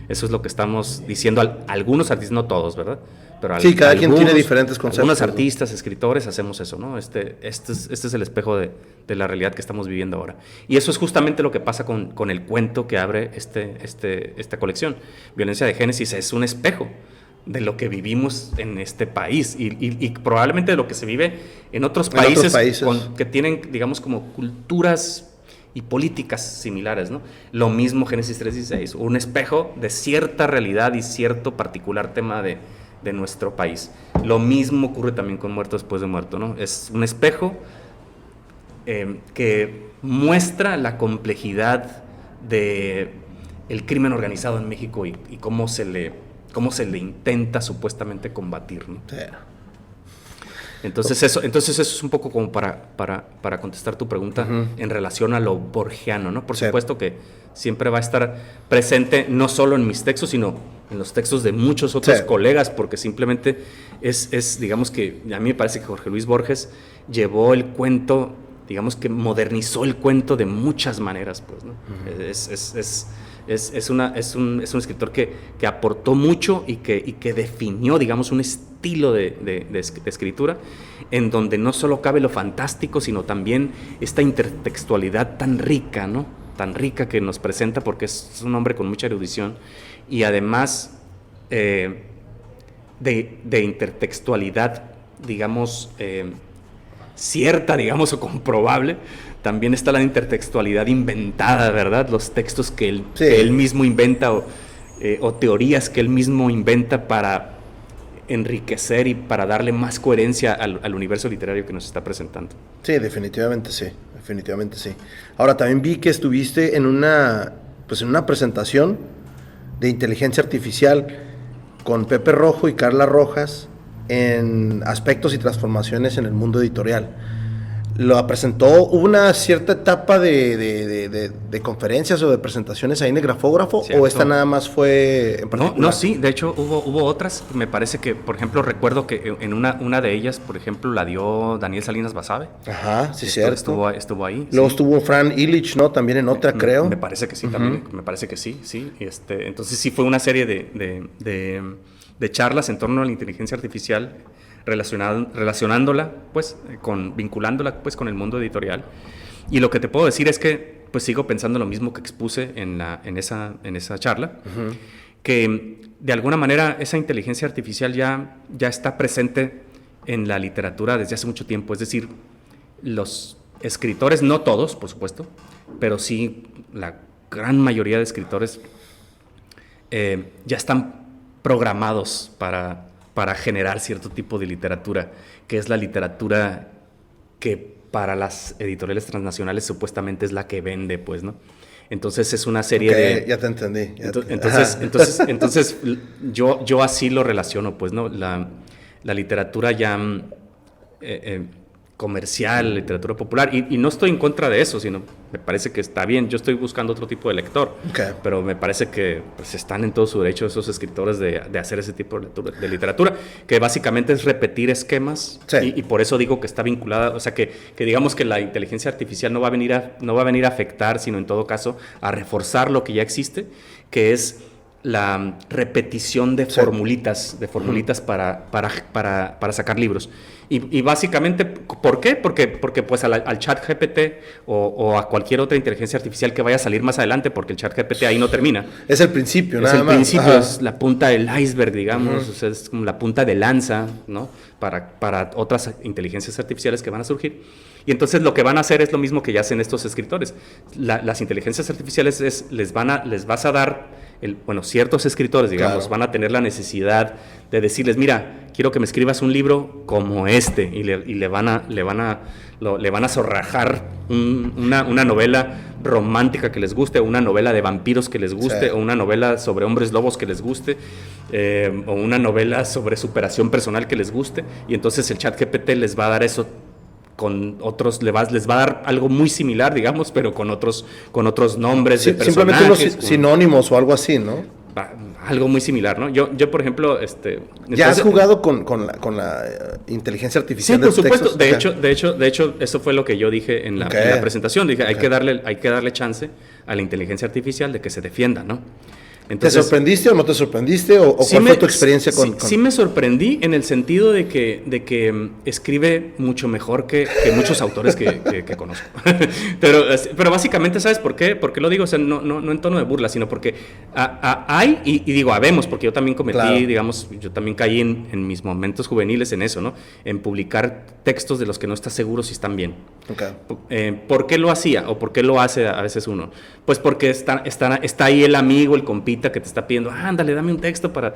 Eso es lo que estamos diciendo algunos artistas, no todos, ¿verdad? Pero cada quien tiene diferentes conceptos. Algunos artistas, escritores, hacemos eso, ¿no? Este es el espejo de la realidad que estamos viviendo ahora. Y eso es justamente lo que pasa con el cuento que abre esta colección. Violencia de Génesis es un espejo de lo que vivimos en este país y probablemente de lo que se vive en otros países. Que tienen, digamos, como culturas y políticas similares, ¿no? Lo mismo Génesis 3:16, un espejo de cierta realidad y cierto particular tema de nuestro país. Lo mismo ocurre también con Muerto después de muerto, ¿no? Es un espejo que muestra la complejidad de el crimen organizado en México y cómo se le intenta supuestamente combatir, ¿no? Sí. Entonces eso es un poco como para contestar tu pregunta en relación a lo borgiano, ¿no? Por supuesto que siempre va a estar presente no solo en mis textos, sino en los textos de muchos otros colegas, porque simplemente es, digamos que a mí me parece que Jorge Luis Borges llevó el cuento, digamos que modernizó el cuento de muchas maneras, pues, ¿no? Es un escritor que aportó mucho y que definió, digamos, un estilo de escritura en donde no solo cabe lo fantástico, sino también esta intertextualidad tan rica, ¿no? Tan rica que nos presenta, porque es un hombre con mucha erudición y además de intertextualidad, digamos, cierta, digamos, o comprobable. También está la intertextualidad inventada, ¿verdad? Los textos que él mismo inventa o teorías que él mismo inventa para enriquecer y para darle más coherencia al universo literario que nos está presentando. Sí, definitivamente sí. Ahora, también vi que estuviste en una presentación de inteligencia artificial con Pepe Rojo y Carla Rojas en aspectos y transformaciones en el mundo editorial. Lo presentó, hubo una cierta etapa de conferencias o de presentaciones ahí en el Grafógrafo, ¿o esta nada más fue en particular? No, sí, de hecho hubo otras. Me parece que, por ejemplo, recuerdo que en una de ellas, por ejemplo, la dio Daniel Salinas Basabe. Ajá, sí, cierto. Estuvo ahí. Luego estuvo Fran Illich, ¿no? También en otra, creo. Me parece que sí, también. Me parece que sí. Entonces sí fue una serie de charlas en torno a la inteligencia artificial, relacionándola, pues, vinculándola, pues, con el mundo editorial. Y lo que te puedo decir es que, pues, sigo pensando lo mismo que expuse en esa charla, que de alguna manera esa inteligencia artificial ya está presente en la literatura desde hace mucho tiempo. Es decir, los escritores, no todos, por supuesto, pero sí la gran mayoría de escritores ya están programados para generar cierto tipo de literatura, que es la literatura que para las editoriales transnacionales supuestamente es la que vende, pues, ¿no? Entonces es una serie de... Ya te entendí. Entonces yo así lo relaciono, pues, ¿no? La literatura ya comercial, literatura popular, y no estoy en contra de eso, sino me parece que está bien. Yo estoy buscando otro tipo de lector, pero me parece que, pues, están en todo su derecho esos escritores de hacer ese tipo de literatura, que básicamente es repetir esquemas, y por eso digo que está vinculada, o sea, que digamos que la inteligencia artificial no va a venir a afectar, sino en todo caso a reforzar lo que ya existe, que es la repetición de formulitas para sacar libros. Y básicamente, ¿por qué? Porque pues al chat GPT o a cualquier otra inteligencia artificial que vaya a salir más adelante, porque el chat GPT ahí no termina. Es el principio, nada más. Es el principio, es la punta del iceberg, digamos, o sea, es como la punta de lanza, ¿no? Para otras inteligencias artificiales que van a surgir. Y entonces lo que van a hacer es lo mismo que ya hacen estos escritores. Las inteligencias artificiales les vas a dar, ciertos escritores, digamos, van a tener la necesidad de decirles, mira, quiero que me escribas un libro como este, y le van a zorrajar una novela romántica que les guste, o una novela de vampiros que les guste, o una novela sobre hombres lobos que les guste, o una novela sobre superación personal que les guste, y entonces el chat GPT les va a dar eso con otros, les va a dar algo muy similar, digamos, pero con otros nombres de personajes. Simplemente unos sinónimos o algo así, ¿no? algo muy similar, ¿no? Yo por ejemplo, ¿Ya has jugado con la inteligencia artificial? Sí, por supuesto. De hecho, eso fue lo que yo dije en la presentación. Dije, hay que darle chance a la inteligencia artificial de que se defienda, ¿no? Entonces, ¿te sorprendiste o no te sorprendiste? ¿O cuál fue tu experiencia con...? Sí me sorprendí en el sentido de que escribe mucho mejor que muchos autores que conozco. pero básicamente, ¿sabes por qué? Porque lo digo, o sea, no en tono de burla, sino porque hay, y digo, habemos, porque yo también cometí, digamos, yo también caí en mis momentos juveniles en eso, ¿no? En publicar textos de los que no estás seguro si están bien. ¿Por qué lo hacía o por qué lo hace a veces uno? Pues porque está ahí el amigo, el compita que te está pidiendo, ándale, dame un texto para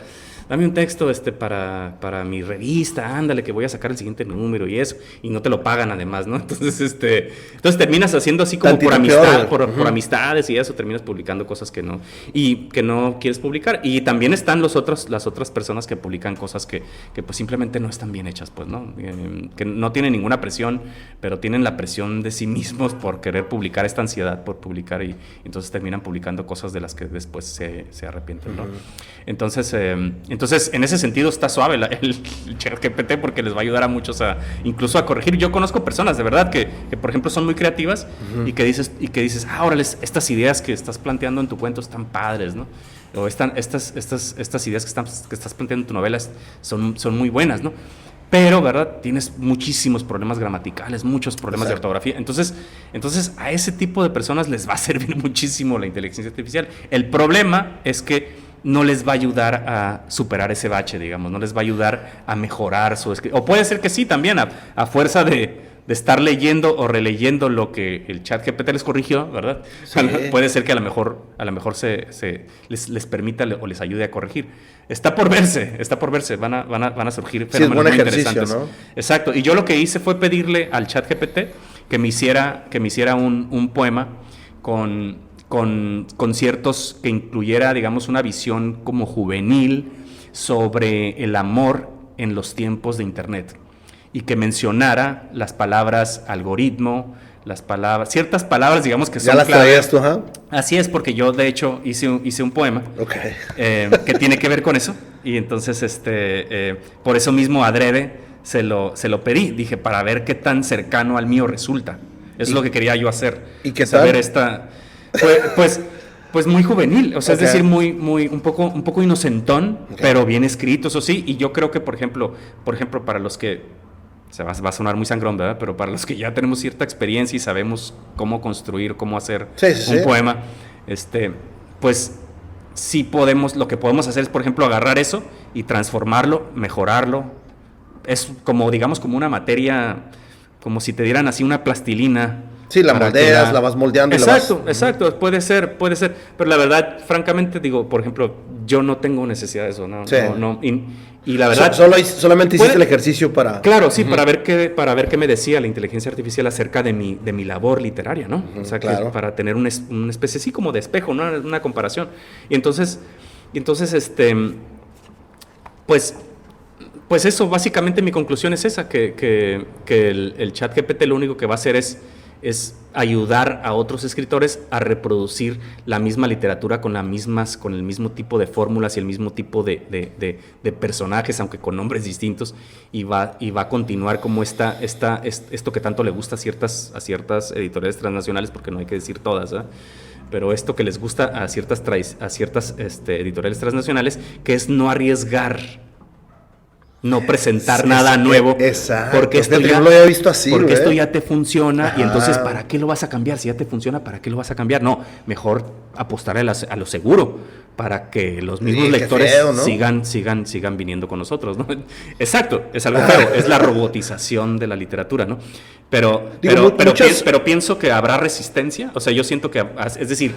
mi revista, ándale, que voy a sacar el siguiente número y eso, y no te lo pagan además, ¿no? Entonces terminas haciendo así como por amistad, por amistades y eso, terminas publicando cosas que no quieres publicar. Y también están las otras personas que publican cosas que pues simplemente no están bien hechas, pues, ¿no? Que no tienen ninguna presión, pero tienen la presión de sí mismos por querer publicar, esta ansiedad por publicar, y entonces terminan publicando cosas de las que después se arrepienten, ¿no? Entonces, en ese sentido está suave el ChatGPT, porque les va a ayudar a muchos incluso a corregir. Yo conozco personas de verdad que por ejemplo son muy creativas y que dices, órale, estas ideas que estás planteando en tu cuento están padres, ¿no? O estas ideas que estás planteando en tu novela son muy buenas, ¿no? Pero, ¿verdad? Tienes muchísimos problemas gramaticales, muchos problemas de ortografía. Entonces, a ese tipo de personas les va a servir muchísimo la inteligencia artificial. El problema es que no les va a ayudar a superar ese bache, digamos, no les va a ayudar a mejorar su escritura. O puede ser que sí, también, a fuerza de estar leyendo o releyendo lo que el ChatGPT les corrigió, ¿verdad? Sí. Puede ser que a lo mejor les permita o les ayude a corregir. Está por verse, van a surgir fenómenos muy interesantes, ¿no? Exacto, y yo lo que hice fue pedirle al ChatGPT que me hiciera un poema con ciertos, que incluyera, digamos, una visión como juvenil sobre el amor en los tiempos de Internet, y que mencionara las palabras algoritmo, ciertas palabras, digamos, que son ¿ya las traías tú, ajá? Así es, porque yo de hecho hice un poema que tiene que ver con eso, y entonces por eso mismo adrede se lo pedí, dije, para ver qué tan cercano al mío resulta. Eso es lo que quería yo hacer. ¿Y qué saber pues muy juvenil, o sea, es decir, un poco inocentón, pero bien escrito, eso sí. Y yo creo que, por ejemplo, para los que va a sonar muy sangrón, ¿verdad? Pero para los que ya tenemos cierta experiencia y sabemos cómo construir, cómo hacer un poema, pues sí lo que podemos hacer es, por ejemplo, agarrar eso y transformarlo, mejorarlo. Es como, digamos, como una materia, como si te dieran así una plastilina. Sí, la moldeas, la vas moldeando. Exacto, puede ser. Pero la verdad, francamente, digo, por ejemplo, yo no tengo necesidad de eso, ¿no? Sí. No, y la verdad... solamente hiciste el ejercicio para... Claro, sí, para ver qué me decía la inteligencia artificial acerca de mi labor literaria, ¿no? O sea, para tener una especie así como de espejo, ¿no? Una comparación. Y entonces pues eso, básicamente mi conclusión es esa, que el ChatGPT lo único que va a hacer es ayudar a otros escritores a reproducir la misma literatura con el mismo tipo de fórmulas y el mismo tipo de personajes, aunque con nombres distintos, y va a continuar como esto que tanto le gusta a ciertas editoriales transnacionales, porque no hay que decir todas, ¿eh? Pero esto que les gusta a ciertas editoriales transnacionales, que es no arriesgar, no presentar nada nuevo. Exacto. Porque esto ya lo había visto así. Porque esto ya te funciona. Ajá. Y entonces, ¿para qué lo vas a cambiar? Si ya te funciona, ¿para qué lo vas a cambiar? No, mejor apostar a lo seguro, para que los mismos lectores feo, ¿no? sigan viniendo con nosotros, ¿no? Exacto, es algo feo, es la robotización de la literatura, ¿no? Pero pienso que habrá resistencia. O sea, yo siento que, es decir,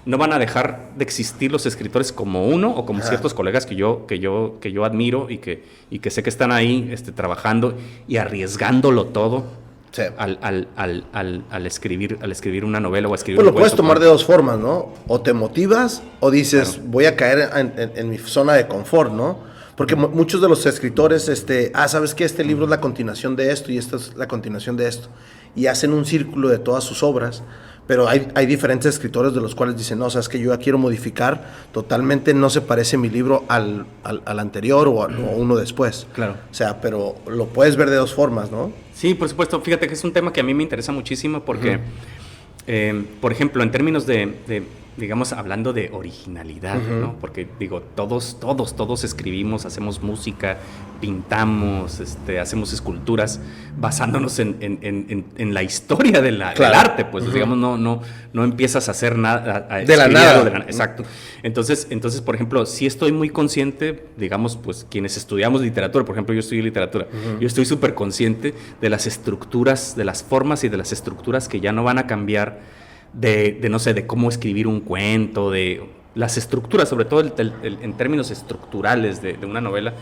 no van a dejar de existir los escritores como uno o como ciertos colegas que yo admiro y que sé que están ahí trabajando y arriesgándolo todo. Sí. Al escribir una novela o a escribir pues lo puedes tomar de dos formas, ¿no? O te motivas o dices, claro, voy a caer en mi zona de confort, ¿no? Porque muchos de los escritores, ¿sabes qué? Este libro es la continuación de esto y esta es la continuación de esto. Y hacen un círculo de todas sus obras. pero hay diferentes escritores de los cuales dicen, no, o sea, es que yo ya quiero modificar, totalmente no se parece mi libro al anterior o uno después. Claro. O sea, pero lo puedes ver de dos formas, ¿no? Sí, por supuesto. Fíjate que es un tema que a mí me interesa muchísimo porque, por ejemplo, en términos de digamos, hablando de originalidad, ¿no? Porque, digo, todos escribimos, hacemos música, pintamos, hacemos esculturas, basándonos en la historia del arte, pues, digamos, no empiezas a hacer nada. De la nada. Exacto. Entonces, por ejemplo, sí estoy muy consciente, digamos, pues, quienes estudiamos literatura, por ejemplo, yo estudié literatura, yo estoy súper consciente de las estructuras, de las formas y de las estructuras que ya no van a cambiar, no sé, de cómo escribir un cuento, de las estructuras, sobre todo en términos estructurales de una novela.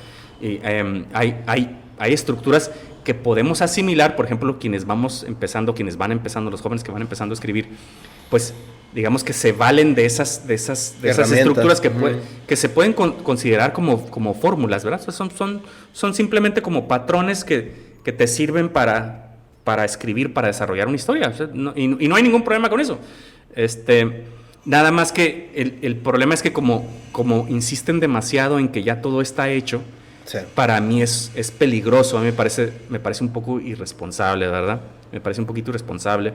Hay estructuras que podemos asimilar, por ejemplo, quienes van empezando, los jóvenes que van empezando a escribir, pues digamos que se valen de esas estructuras que se pueden considerar como fórmulas, ¿verdad? O sea, son simplemente como patrones que te sirven para escribir, para desarrollar una historia. O sea, y no hay ningún problema con eso. Nada más que el problema es que como insisten demasiado en que ya todo está hecho, sí, para mí es peligroso. A mí me parece un poco irresponsable, ¿verdad? Me parece un poquito irresponsable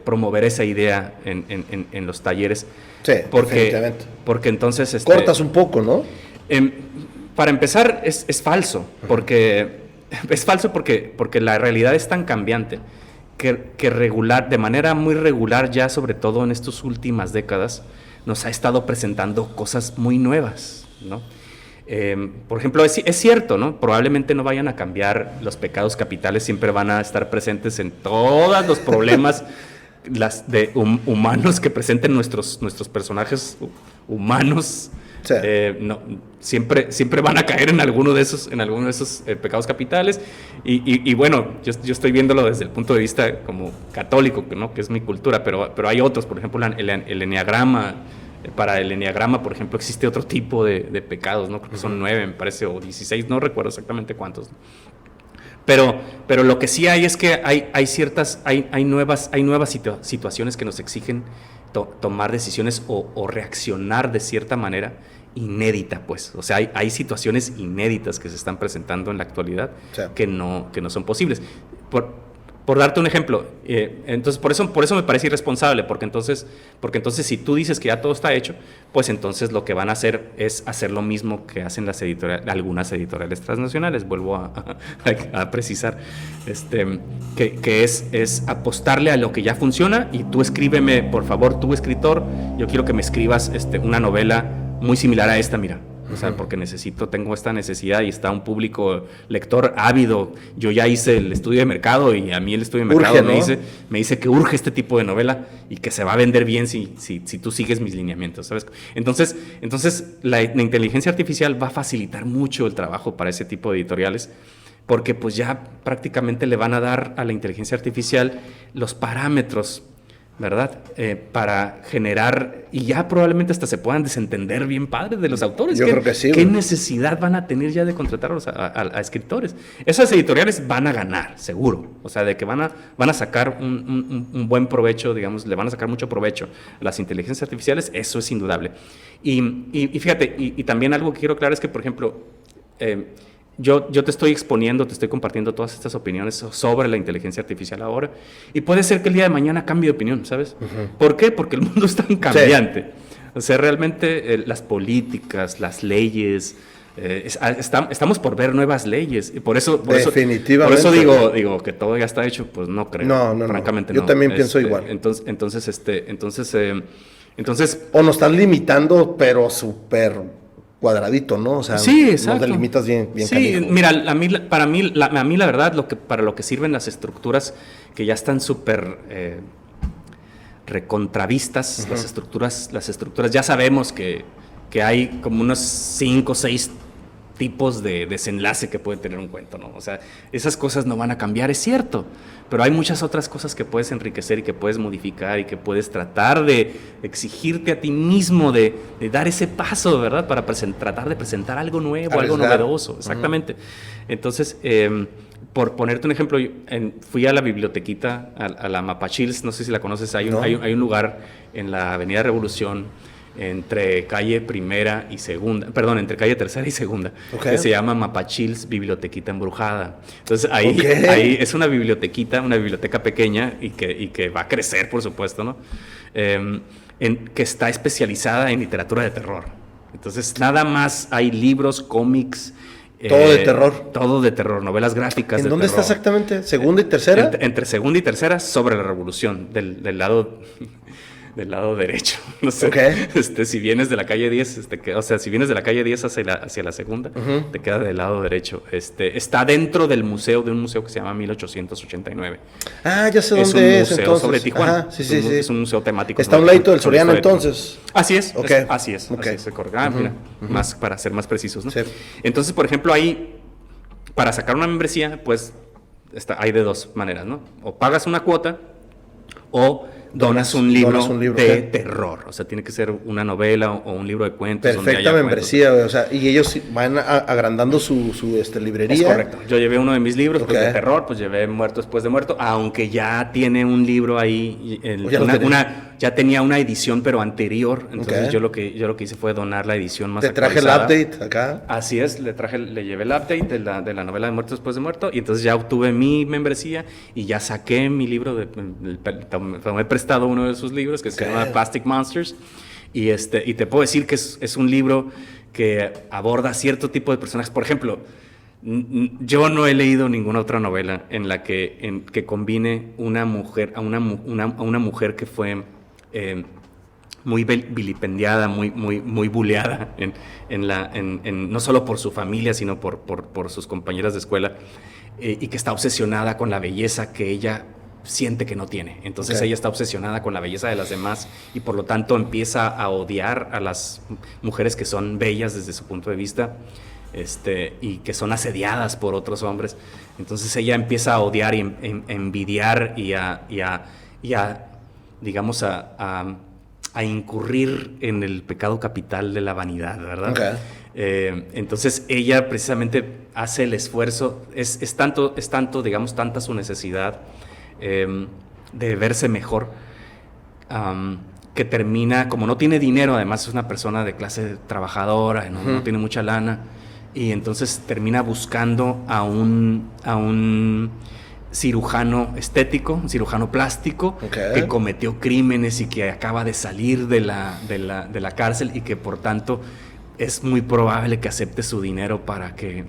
promover esa idea en los talleres. Sí, definitivamente. Porque entonces... cortas un poco, ¿no? Para empezar, es falso, porque... Es falso porque la realidad es tan cambiante que de manera muy regular, ya sobre todo en estas últimas décadas, nos ha estado presentando cosas muy nuevas, ¿no? Por ejemplo, es cierto, ¿no? Probablemente no vayan a cambiar los pecados capitales, siempre van a estar presentes en todos los problemas humanos que presenten nuestros personajes humanos. Sí. Siempre van a caer en alguno de esos pecados capitales y bueno, yo estoy viéndolo desde el punto de vista como católico, ¿no? Que es mi cultura, pero hay otros, por ejemplo, el eneagrama. Para el eneagrama, por ejemplo, existe otro tipo de pecados, ¿no? Creo que son 9, me parece, o 16, no recuerdo exactamente cuántos, ¿no? Pero lo que sí hay es que hay nuevas situaciones que nos exigen tomar decisiones o reaccionar de cierta manera inédita, pues. O sea, hay situaciones inéditas que se están presentando en la actualidad, sí, que no son posibles. Por darte un ejemplo, entonces por eso me parece irresponsable, porque entonces si tú dices que ya todo está hecho, pues entonces lo que van a hacer es hacer lo mismo que hacen algunas editoriales transnacionales, vuelvo a precisar, que es apostarle a lo que ya funciona y tú escríbeme, por favor, tú escritor, yo quiero que me escribas una novela muy similar a esta, mira. O sea, porque tengo esta necesidad y está un público lector ávido. Yo ya hice el estudio de mercado y a mí el estudio de mercado urge, ¿no? me dice que urge este tipo de novela y que se va a vender bien si tú sigues mis lineamientos, ¿sabes? Entonces la inteligencia artificial va a facilitar mucho el trabajo para ese tipo de editoriales, porque pues ya prácticamente le van a dar a la inteligencia artificial los parámetros, ¿verdad? Para generar, y ya probablemente hasta se puedan desentender bien padres de los autores. Yo creo que sí. ¿Qué necesidad van a tener ya de contratar a escritores? Esas editoriales van a ganar, seguro. O sea, de que van a sacar un buen provecho, digamos, le van a sacar mucho provecho a las inteligencias artificiales, eso es indudable. Y fíjate, y también algo que quiero aclarar es que, por ejemplo, yo te estoy compartiendo todas estas opiniones sobre la inteligencia artificial ahora, y puede ser que el día de mañana cambie de opinión, ¿sabes? ¿Por qué? Porque el mundo es tan cambiante. Sí. O sea, realmente las políticas, las leyes, estamos por ver nuevas leyes, y por eso definitivamente. Por eso digo que todo ya está hecho, pues no creo. No. Francamente yo también pienso igual. Entonces o nos están limitando, pero súper cuadradito, ¿no? O sea, sí, exacto. Nos delimitas bien sí, canijo. Mira, para mí la verdad, para lo que sirven las estructuras que ya están súper recontravistas, las estructuras, ya sabemos que hay como unos 5 o 6 tipos de desenlace que puede tener un cuento, ¿no? O sea, esas cosas no van a cambiar, es cierto, pero hay muchas otras cosas que puedes enriquecer y que puedes modificar y que puedes tratar de exigirte a ti mismo de dar ese paso, ¿verdad? Para tratar de presentar algo nuevo, algo novedoso, exactamente. Entonces, por ponerte un ejemplo, fui a la bibliotequita, a la Mapachils, no sé si la conoces, hay un lugar en la Avenida Revolución, entre calle Primera y Segunda, perdón, entre calle Tercera y Segunda, que se llama Mapachils Bibliotequita Embrujada. Entonces ahí es una biblioteca pequeña y que va a crecer, por supuesto, ¿no? Que está especializada en literatura de terror. Entonces nada más hay libros, cómics. Todo de terror. Todo de terror, novelas gráficas. ¿En dónde está exactamente? ¿Segunda y tercera? Entre segunda y tercera, sobre la Revolución, del lado derecho. No sé. Si vienes de la calle 10, si vienes de la calle 10 hacia la segunda, te queda del lado derecho. Está dentro de un museo que se llama 1889. Ah, ya sé dónde es. Es un museo sobre Tijuana. Ajá, sí. Es un museo temático. Está a un ladito del Soriano, entonces. Así es. Así es. Mira, más para ser más precisos, ¿no? Sí. Entonces, por ejemplo, ahí, para sacar una membresía, pues, hay de dos maneras, ¿no? O pagas una cuota, o donas un libro de terror. O sea, tiene que ser una novela o un libro de cuentos. Perfecta membresía, o sea, y ellos van agrandando su librería. Es correcto. Yo llevé uno de mis libros pues, de terror, pues llevé Muerto después de muerto, aunque ya tiene un libro ahí, ya tenía una edición pero anterior. Entonces yo lo que hice fue donar la edición más actualizada. ¿Te traje el update acá? Así es, le llevé el update de la novela de Muerto después de muerto, y entonces ya obtuve mi membresía y ya saqué mi libro tomé prestado uno de sus libros que se llama Plastic Monsters, y te puedo decir que es un libro que aborda cierto tipo de personajes. Por ejemplo, yo no he leído ninguna otra novela en la que combine una mujer a una mujer que fue muy vilipendiada, muy buleada no solo por su familia, sino por sus compañeras de escuela, y que está obsesionada con la belleza que ella siente que no tiene. Entonces ella está obsesionada con la belleza de las demás y por lo tanto empieza a odiar a las mujeres que son bellas desde su punto de vista, y que son asediadas por otros hombres. Entonces ella empieza a odiar y envidiar y a digamos a incurrir en el pecado capital de la vanidad, ¿verdad? Entonces ella precisamente hace el esfuerzo, es tanto, digamos, tanta su necesidad de verse mejor, que termina, como no tiene dinero, además es una persona de clase trabajadora, no tiene mucha lana, y entonces termina buscando a un cirujano estético, un cirujano plástico, que cometió crímenes y que acaba de salir de la cárcel, y que por tanto es muy probable que acepte su dinero para que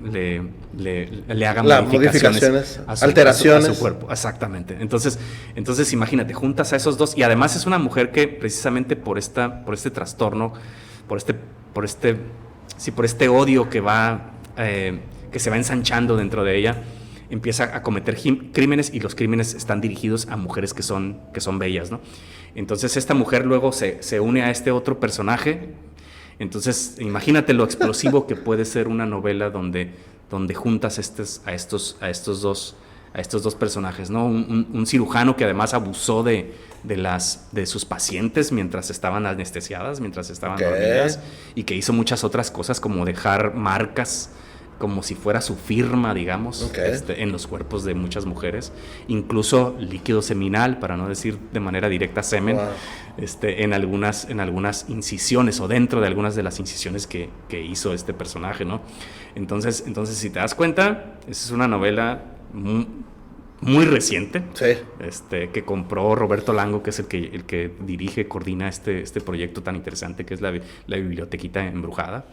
le hagan modificaciones alteraciones a su cuerpo. Exactamente. Entonces imagínate, juntas a esos dos, y además es una mujer que precisamente por este trastorno, por este odio que se va ensanchando dentro de ella, empieza a cometer crímenes, y los crímenes están dirigidos a mujeres que son bellas, ¿no? Entonces esta mujer luego se une a este otro personaje. Entonces imagínate lo explosivo que puede ser una novela donde juntas a estos dos personajes, ¿no? Un cirujano que además abusó de sus pacientes mientras estaban anestesiadas, mientras estaban dormidas, y que hizo muchas otras cosas como dejar marcas como si fuera su firma, digamos, en los cuerpos de muchas mujeres, incluso líquido seminal, para no decir de manera directa semen, en algunas incisiones, o dentro de algunas de las incisiones que hizo este personaje, ¿no? Entonces, si te das cuenta, esa es una novela muy reciente, que compró Roberto Lango, que es el que dirige, coordina este proyecto tan interesante que es la Bibliotequita Embrujada.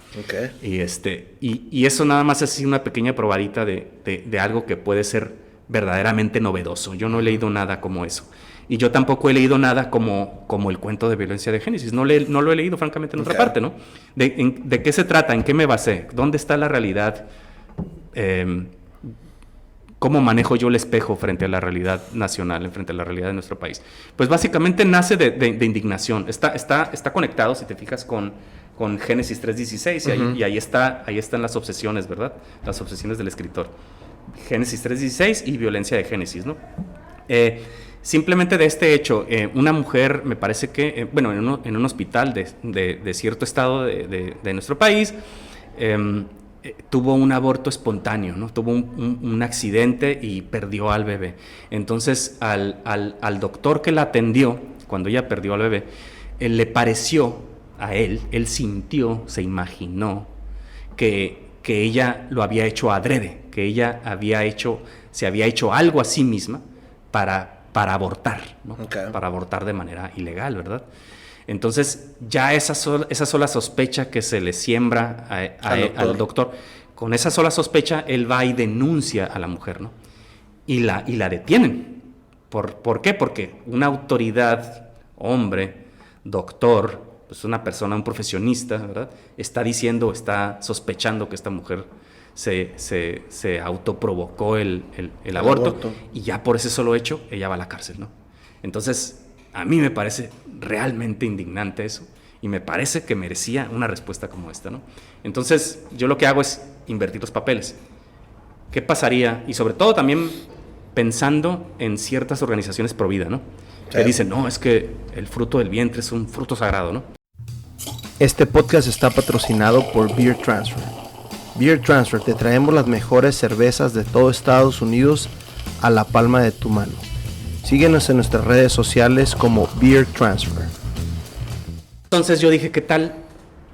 Y eso nada más es así una pequeña probadita de algo que puede ser verdaderamente novedoso. Yo no he leído nada como eso. Y yo tampoco he leído nada como el cuento de violencia de Génesis. No lo he leído, francamente, en otra parte, ¿no? ¿De qué se trata? ¿En qué me basé? ¿Dónde está la realidad ¿Cómo manejo yo el espejo frente a la realidad nacional, frente a la realidad de nuestro país? Pues básicamente nace de indignación. Está conectado, si te fijas, con Génesis 3:16, y ahí están las obsesiones, ¿verdad? Las obsesiones del escritor. Génesis 3:16 y violencia de Génesis, ¿no? Simplemente de este hecho, una mujer, me parece que, en un hospital de cierto estado de nuestro país, tuvo un aborto espontáneo, ¿no? Tuvo un accidente y perdió al bebé. Entonces, al doctor que la atendió, cuando ella perdió al bebé, le pareció a él sintió, se imaginó que ella lo había hecho adrede, que ella se había hecho algo a sí misma para abortar, ¿no? Okay. Para abortar de manera ilegal, ¿verdad? Entonces, ya esa sola sospecha que se le siembra al doctor, con esa sola sospecha, él va y denuncia a la mujer, ¿no? Y la detienen. ¿Por qué? Porque una autoridad, hombre, doctor, pues una persona, un profesionista, ¿verdad? Está sospechando que esta mujer se autoprovocó el aborto, y ya por ese solo hecho, ella va a la cárcel, ¿no? Entonces, a mí me parece realmente indignante eso, y me parece que merecía una respuesta como esta, ¿no? Entonces, yo lo que hago es invertir los papeles. ¿Qué pasaría? Y sobre todo también pensando en ciertas organizaciones pro vida, ¿no? Sí. Que dicen, no, es que el fruto del vientre es un fruto sagrado, ¿no? Este podcast está patrocinado por Beer Transfer. Beer Transfer, te traemos las mejores cervezas de todo Estados Unidos a la palma de tu mano. Síguenos en nuestras redes sociales como Beer Transfer. Entonces yo dije, ¿qué tal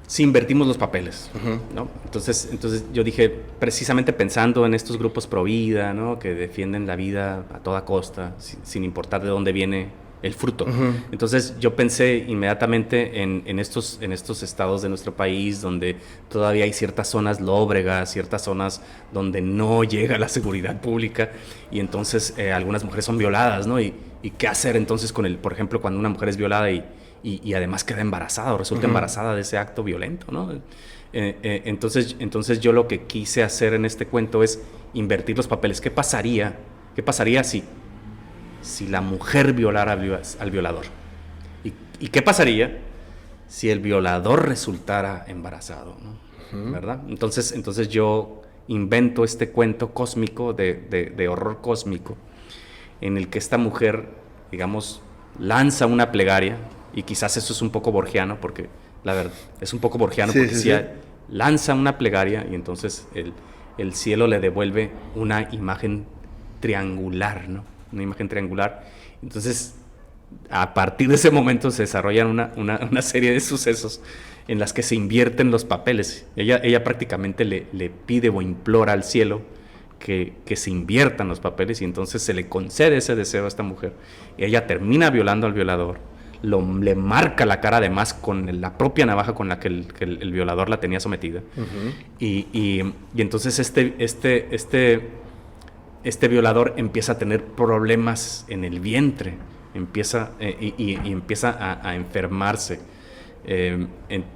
si invertimos los papeles? ¿No? Entonces yo dije, precisamente pensando en estos grupos pro vida, ¿no? Que defienden la vida a toda costa, sin importar de dónde viene el fruto. Entonces yo pensé inmediatamente en estos estados de nuestro país donde todavía hay ciertas zonas lóbregas, ciertas zonas donde no llega la seguridad pública, y entonces algunas mujeres son violadas, ¿no? Y qué hacer entonces por ejemplo, cuando una mujer es violada y además queda embarazada o resulta embarazada de ese acto violento, ¿no? Entonces yo lo que quise hacer en este cuento es invertir los papeles. ¿Qué pasaría si la mujer violara al violador? ¿Y qué pasaría si el violador resultara embarazado, ¿no? ¿Verdad? Entonces yo invento este cuento cósmico de horror cósmico, en el que esta mujer, digamos, lanza una plegaria, y quizás eso es un poco borgiano, porque la verdad es un poco borgiano, porque sí. Lanza una plegaria y entonces el cielo le devuelve una imagen triangular, ¿no? Una imagen triangular. Entonces, a partir de ese momento se desarrollan una serie de sucesos en las que se invierten los papeles. Ella prácticamente le pide o implora al cielo que se inviertan los papeles, y entonces se le concede ese deseo a esta mujer. Y ella termina violando al violador, le marca la cara además con la propia navaja con la que el violador la tenía sometida. Y entonces este violador empieza a tener problemas en el vientre, empieza a enfermarse.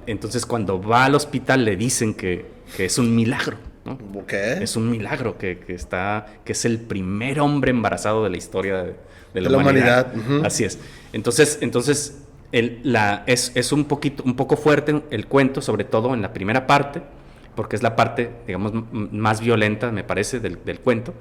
Entonces cuando va al hospital le dicen que es un milagro, ¿no? ¿Qué? Es un milagro que es el primer hombre embarazado de la historia de la humanidad. Así es. Entonces es un poco fuerte el cuento, sobre todo en la primera parte, porque es la parte, digamos, más violenta, me parece, del cuento.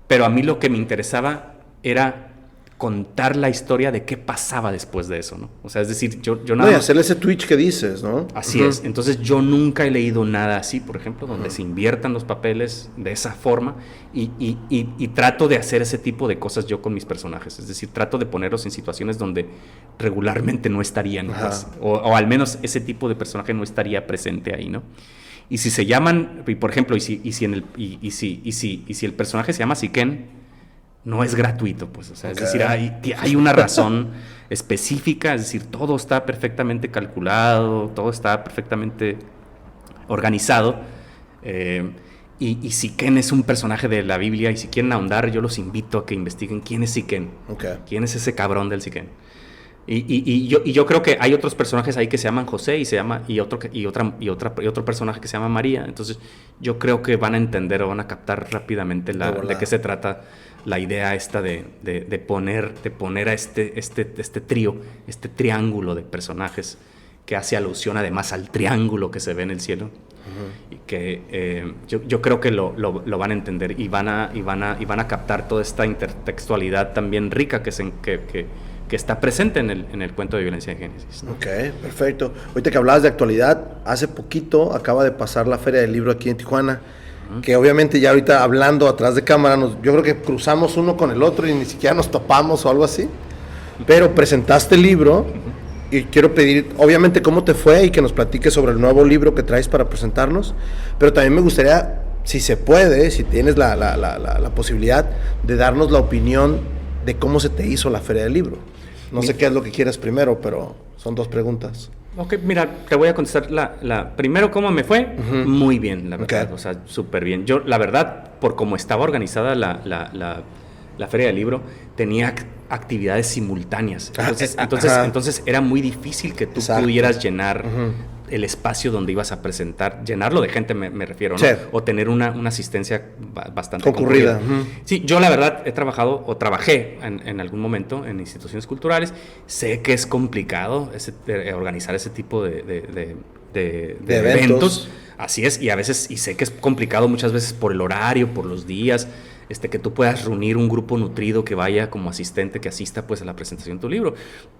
Pero a mí lo que me interesaba era contar la historia de qué pasaba después de eso, ¿no? O sea, es decir, yo nada... No, y hacer ese Twitch que dices, ¿no? Así es. Entonces yo nunca he leído nada así, por ejemplo, donde se inviertan los papeles de esa forma, y trato de hacer ese tipo de cosas yo con mis personajes. Es decir, trato de ponerlos en situaciones donde regularmente no estarían, pues, o al menos ese tipo de personaje no estaría presente ahí, ¿no? Y si se llaman, y por ejemplo, y si el personaje se llama Siquén, no es gratuito, pues, o sea, es decir, hay una razón específica, es decir, todo está perfectamente calculado, todo está perfectamente organizado, y Siquén es un personaje de la Biblia, y si quieren ahondar, yo los invito a que investiguen quién es Siquén, quién es ese cabrón del Siquén. Yo creo que hay otros personajes ahí que se llaman José y otro personaje que se llama María. Entonces yo creo que van a entender o van a captar rápidamente de qué se trata la idea esta de poner a este trío, este triángulo de personajes que hace alusión además al triángulo que se ve en el cielo. Y que yo creo que lo van a entender y van a captar toda esta intertextualidad también rica que está presente en el cuento de Violencia de Génesis, ¿no? Ok, perfecto. Ahorita que hablabas de actualidad, hace poquito acaba de pasar la Feria del Libro aquí en Tijuana, que obviamente ya ahorita hablando atrás de cámara, yo creo que cruzamos uno con el otro y ni siquiera nos topamos o algo así, pero presentaste el libro y quiero pedir, obviamente, cómo te fue y que nos platiques sobre el nuevo libro que traes para presentarnos, pero también me gustaría, si se puede, si tienes la posibilidad de darnos la opinión de cómo se te hizo la Feria del Libro. No sé qué es lo que quieres primero, pero son 2 preguntas. Ok, mira, te voy a contestar primero, ¿cómo me fue? Muy bien, la verdad, o sea, súper bien. Yo, la verdad, por cómo estaba organizada la Feria del Libro, tenía actividades simultáneas. Entonces era muy difícil que tú pudieras llenar el espacio donde ibas a presentar, llenarlo de gente, me refiero, ¿no? Sí. O tener una asistencia bastante concurrida. Sí, yo la verdad trabajé en algún momento en instituciones culturales. Sé que es complicado organizar ese tipo de eventos. Así es, y sé que es complicado muchas veces por el horario, por los días, que tú puedas reunir un grupo nutrido que vaya como asistente, que asista pues a la presentación de tu libro.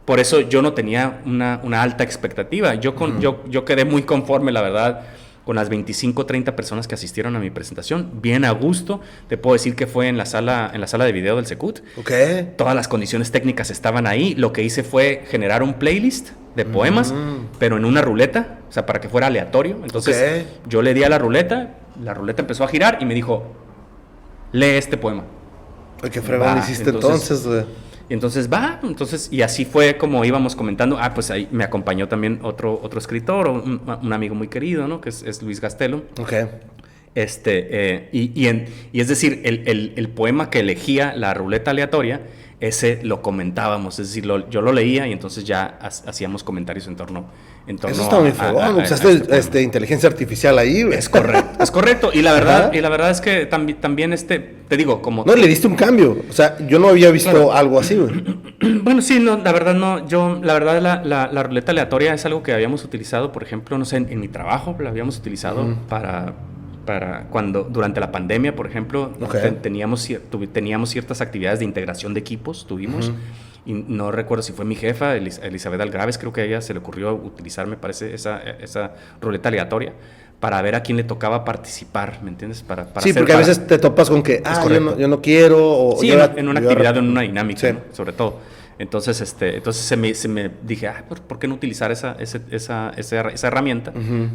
Por eso yo no tenía una alta expectativa. Yo quedé muy conforme, la verdad, con las 25, 30 personas que asistieron a mi presentación, bien a gusto. Te puedo decir que fue en la sala de video del Secut. Okay. Todas las condiciones técnicas estaban ahí. Lo que hice fue generar un playlist de poemas, pero en una ruleta, o sea, para que fuera aleatorio. Entonces, yo le di a la ruleta empezó a girar y me dijo: lee este poema. ¿Qué fregón hiciste entonces? Y así fue como íbamos comentando. Pues ahí me acompañó también otro escritor, un amigo muy querido, ¿no? Que es Luis Gastelo. Okay. Y es decir, el poema que elegía la ruleta aleatoria, ese lo comentábamos, es decir, yo lo leía y entonces ya hacíamos comentarios en torno eso está muy fregón, usaste inteligencia artificial ahí, güey. Es correcto, y la verdad es que también te digo, como... No, le diste un cambio, o sea, yo no había visto algo así, güey. Bueno, sí, no, la verdad no, la ruleta aleatoria es algo que habíamos utilizado, por ejemplo, no sé, en mi trabajo la habíamos utilizado para cuando durante la pandemia, por ejemplo, teníamos ciertas actividades de integración de equipos, y no recuerdo si fue mi jefa, Elizabeth Algraves, creo que a ella se le ocurrió utilizar, me parece, esa ruleta aleatoria para ver a quién le tocaba participar, ¿me entiendes? Sí, porque a veces te topas con que, yo no quiero, o... Sí, en una actividad, en una dinámica, sí, ¿no? Sobre todo. Entonces, se me dije, ¿por qué no utilizar esa herramienta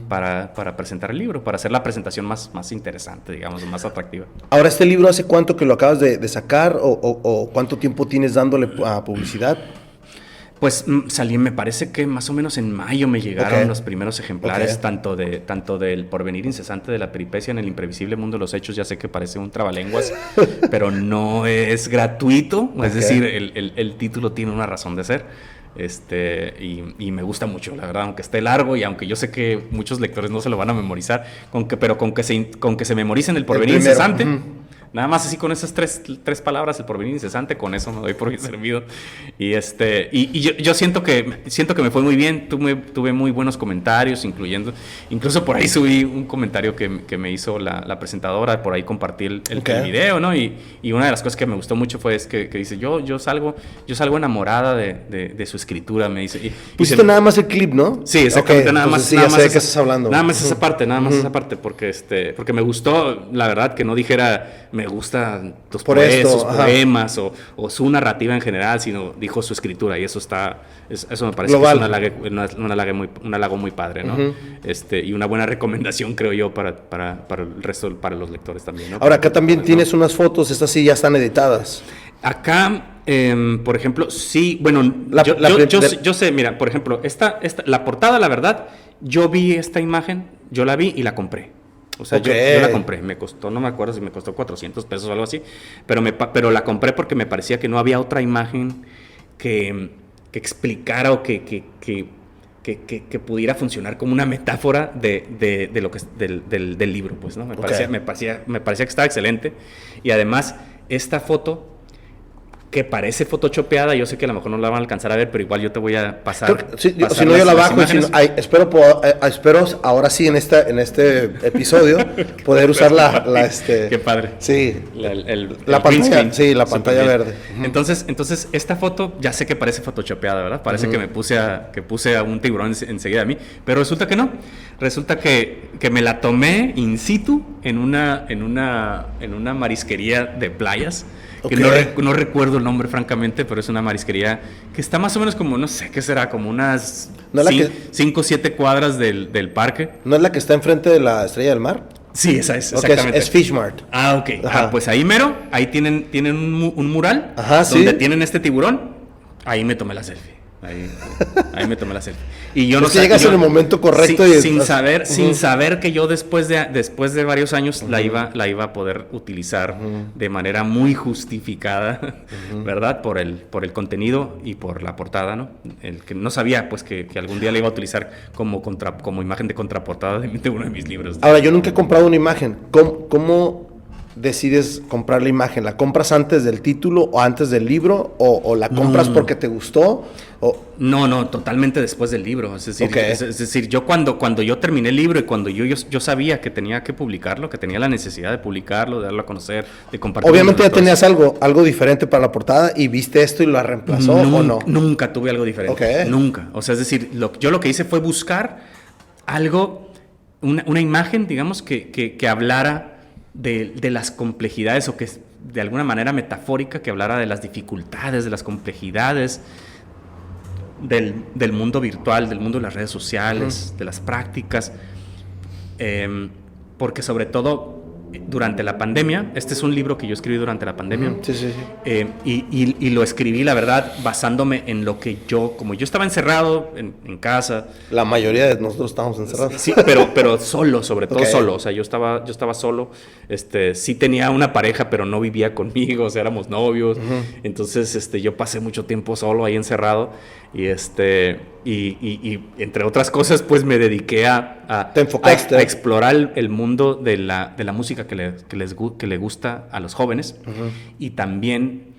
para presentar el libro, para hacer la presentación más interesante, digamos, más atractiva? Ahora, ¿este libro hace cuánto que lo acabas de sacar o cuánto tiempo tienes dándole a publicidad? Pues salí, me parece que más o menos en mayo me llegaron los primeros ejemplares, tanto del porvenir incesante de la peripecia en el imprevisible mundo de los hechos. Ya sé que parece un trabalenguas, pero no es gratuito. Es decir, el título tiene una razón de ser. Y me gusta mucho, la verdad, aunque esté largo y aunque yo sé que muchos lectores no se lo van a memorizar, pero con que se memoricen el porvenir incesante. Nada más así con esas tres palabras, el porvenir incesante, con eso me doy por bien servido. Y yo siento que me fue muy bien, tuve muy buenos comentarios, incluso por ahí subí un comentario que me hizo la presentadora, por ahí compartí el video, ¿no? Y una de las cosas que me gustó mucho fue que dice, yo salgo enamorada de su escritura, me dice. Pusiste nada más el clip, ¿no? Sí, exactamente, nada más. Sí, ya sé de qué estás hablando. Nada más esa parte, porque me gustó, la verdad, que no dijera me gustan tus poemas o su narrativa en general, sino dijo su escritura, y eso me parece global. Que es un halago muy padre, ¿no? Y una buena recomendación, creo yo, para el resto, para los lectores también, ¿no? Ahora, acá también tienes unas fotos, estas sí ya están editadas. Acá, por ejemplo, sí, bueno, yo sé, mira, por ejemplo, la portada, la verdad, yo vi esta imagen, yo la vi y la compré. O sea, yo la compré, me costó, no me acuerdo si me costó $400 o algo así, pero la compré porque me parecía que no había otra imagen que explicara o que pudiera funcionar como una metáfora de lo que del libro, pues, ¿no? Me parecía que estaba excelente. Y además, esta foto que parece photoshopeada, yo sé que a lo mejor no la van a alcanzar a ver, pero igual yo te voy a pasar. Sí, si no, yo la bajo. Espero ahora sí en este episodio poder usar Qué padre. Sí. La pantalla, sí, la pantalla verde. Entonces, esta foto ya sé que parece photoshopeada, ¿verdad? Parece que puse a un tiburón enseguida de mí, pero resulta que no. Resulta que me la tomé in situ en una marisquería de playas. Que no recuerdo el nombre, francamente, pero es una marisquería que está más o menos como, no sé qué será, como unas 5 o 7 cuadras del parque. ¿No es la que está enfrente de la Estrella del Mar? Sí, esa es, exactamente. Es Fish Mart. Ok. Pues ahí mero, ahí tienen un mural donde tienen este tiburón. Ahí me tomé la selfie. Ahí me tomé la selfie. Y yo no sé. Llegas en el momento correcto sin saber que yo después de varios años la iba a poder utilizar de manera muy justificada, ¿verdad? Por el contenido y por la portada, ¿no? El que no sabía, pues, que algún día la iba a utilizar como imagen de contraportada de uno de mis libros. Ahora, yo nunca he comprado una imagen. ¿Cómo decides comprar la imagen? ¿La compras antes del título o antes del libro? ¿O la compras porque te gustó? No, totalmente después del libro. Es decir, yo cuando yo terminé el libro y cuando yo sabía que tenía que publicarlo, que tenía la necesidad de publicarlo, de darlo a conocer, de compartirlo. Obviamente ya tenías algo diferente para la portada y viste esto y lo reemplazó, ¿o no? Nunca tuve algo diferente. Nunca. O sea, es decir, yo lo que hice fue buscar algo, una imagen, digamos, que hablara de las complejidades, o que de alguna manera metafórica, que hablara de las dificultades, de las complejidades del mundo virtual, del mundo de las redes sociales, de las prácticas, porque sobre todo durante la pandemia, este es un libro que yo escribí durante la pandemia, y lo escribí, la verdad, basándome en lo que como yo estaba encerrado en casa. La mayoría de nosotros estábamos encerrados. Sí, pero solo, sobre todo solo, o sea, yo estaba solo, sí tenía una pareja, pero no vivía conmigo, o sea, éramos novios, entonces, yo pasé mucho tiempo solo ahí encerrado, y entre otras cosas, pues me dediqué a explorar el mundo de la música que le gusta a los jóvenes, y también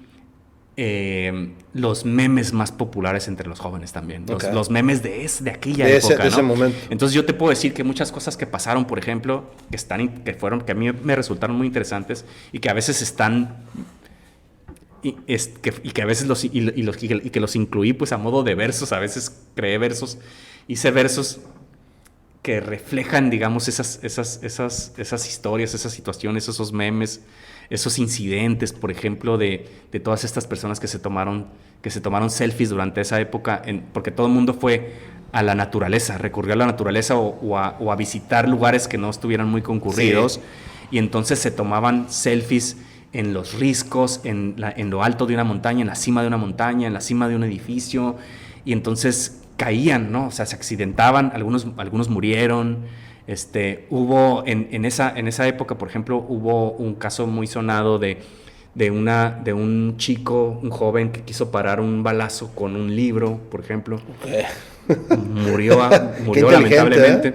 los memes más populares entre los jóvenes también, los memes de aquella época, de ese momento. Entonces yo te puedo decir que muchas cosas que pasaron, por ejemplo, que a mí me resultaron muy interesantes y que a veces están y que a veces los incluí, pues, a modo de versos. A veces creé versos, hice versos que reflejan, digamos, esas historias, esas situaciones, esos memes, esos incidentes, por ejemplo, de todas estas personas que se tomaron selfies durante esa época, porque todo el mundo fue a la naturaleza, recurrió a la naturaleza o a visitar lugares que no estuvieran muy concurridos, y entonces se tomaban selfies en los riscos, en lo alto de una montaña, en la cima de una montaña, en la cima de un edificio, y entonces caían, ¿no? O sea, se accidentaban, algunos murieron. Hubo en esa época, por ejemplo, hubo un caso muy sonado de un chico, un joven que quiso parar un balazo con un libro, por ejemplo. Murió lamentablemente.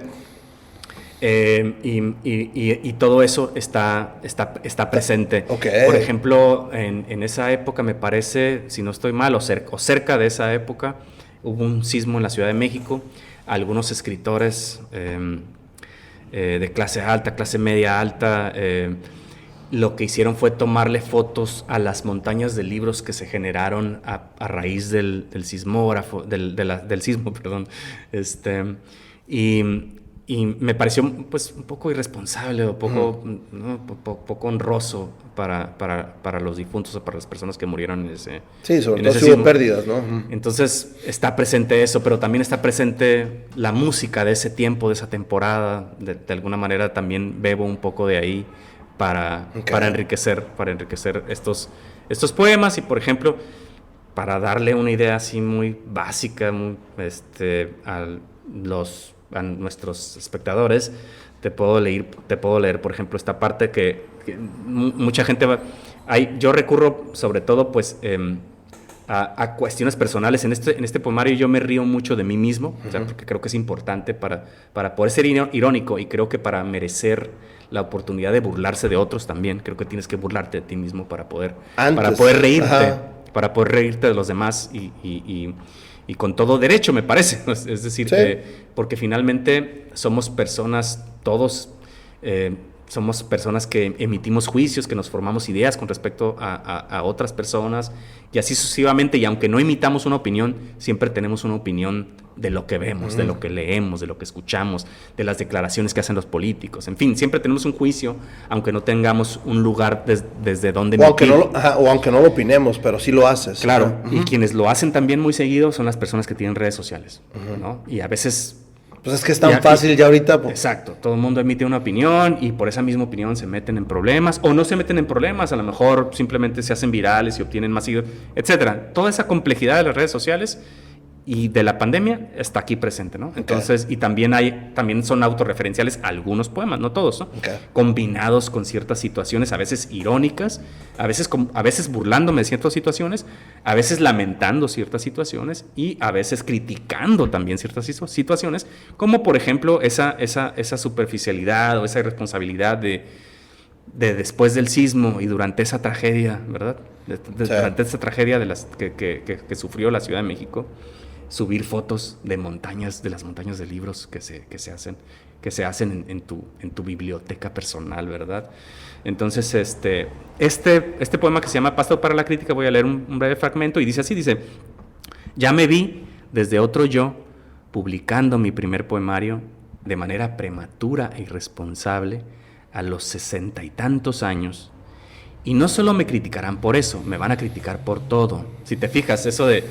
Y todo eso está presente. Por ejemplo, en esa época, me parece, si no estoy mal, o cerca de esa época, hubo un sismo en la Ciudad de México. Algunos escritores de clase alta, clase media alta, lo que hicieron fue tomarle fotos a las montañas de libros que se generaron a raíz del sismógrafo, del sismo, perdón. Y me pareció, pues, un poco irresponsable o poco honroso para los difuntos o para las personas que murieron en ese. Sí, sobre todo si hubo pérdidas, ¿no? Entonces está presente eso, pero también está presente la música de ese tiempo, de esa temporada. De alguna manera también bebo un poco de ahí para enriquecer estos poemas. Y, por ejemplo, para darle una idea así muy básica, a nuestros espectadores, te puedo leer, por ejemplo, esta parte que mucha gente yo recurro, sobre todo, pues, a cuestiones personales. En este poemario yo me río mucho de mí mismo, o sea, porque creo que es importante para poder ser irónico, y creo que para merecer la oportunidad de burlarse de otros también, creo que tienes que burlarte de ti mismo para poder reírte, para poder reírte de los demás y con todo derecho, me parece. Es decir, porque finalmente somos personas, todos somos personas que emitimos juicios, que nos formamos ideas con respecto a otras personas, y así sucesivamente, y aunque no imitamos una opinión, siempre tenemos una opinión de lo que vemos, de lo que leemos, de lo que escuchamos, de las declaraciones que hacen los políticos. En fin, siempre tenemos un juicio, aunque no tengamos un lugar desde donde emitir. O aunque no lo opinemos, pero sí lo haces. Claro, y quienes lo hacen también muy seguido son las personas que tienen redes sociales, ¿no? Y a veces... Pues es que es tan fácil ya ahorita. Pues. Exacto, todo el mundo emite una opinión y por esa misma opinión se meten en problemas, o no se meten en problemas, a lo mejor simplemente se hacen virales y obtienen más seguidores, etcétera. Toda esa complejidad de las redes sociales y de la pandemia está aquí presente, ¿no? Entonces, y también son autorreferenciales algunos poemas, no todos, ¿no? Combinados con ciertas situaciones, a veces irónicas, a veces burlándome de ciertas situaciones, a veces lamentando ciertas situaciones y a veces criticando también ciertas situaciones, como por ejemplo esa superficialidad o esa irresponsabilidad de después del sismo y durante esa tragedia, ¿verdad? Durante esa tragedia que sufrió la Ciudad de México, subir fotos de montañas, de las montañas de libros que se hacen en tu biblioteca personal, ¿verdad? Entonces, este poema que se llama Pasto para la Crítica, voy a leer un breve fragmento, y dice así, ya me vi desde otro yo, publicando mi primer poemario de manera prematura e irresponsable a los 60 y tantos años, y no solo me criticarán por eso, me van a criticar por todo. Si te fijas, eso de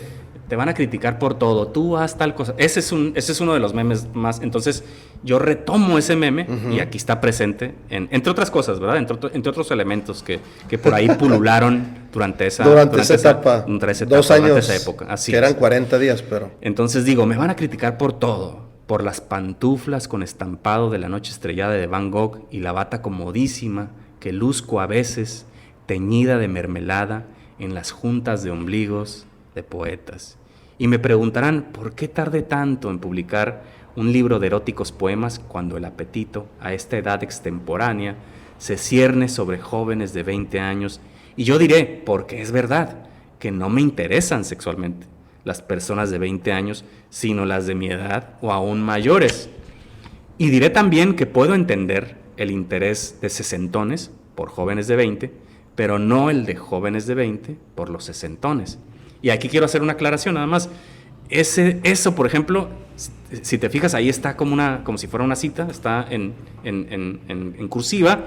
te van a criticar por todo, tú haz tal cosa. Ese es uno de los memes más. Entonces, yo retomo ese meme y aquí está presente, entre otras cosas, ¿verdad? Entre otros elementos que por ahí pulularon durante esa etapa. Durante esa 2 años, durante esa época. Así que eran 40 días, pero... Entonces digo, me van a criticar por todo. Por las pantuflas con estampado de La Noche Estrellada de Van Gogh y la bata comodísima que luzco a veces, teñida de mermelada en las juntas de ombligos de poetas. Y me preguntarán, ¿por qué tardé tanto en publicar un libro de eróticos poemas cuando el apetito, a esta edad extemporánea, se cierne sobre jóvenes de 20 años? Y yo diré, porque es verdad, que no me interesan sexualmente las personas de 20 años, sino las de mi edad o aún mayores. Y diré también que puedo entender el interés de sesentones por jóvenes de 20, pero no el de jóvenes de 20 por los sesentones. Y aquí quiero hacer una aclaración nada más. Eso, por ejemplo, si te fijas, ahí está como si fuera una cita, está en cursiva,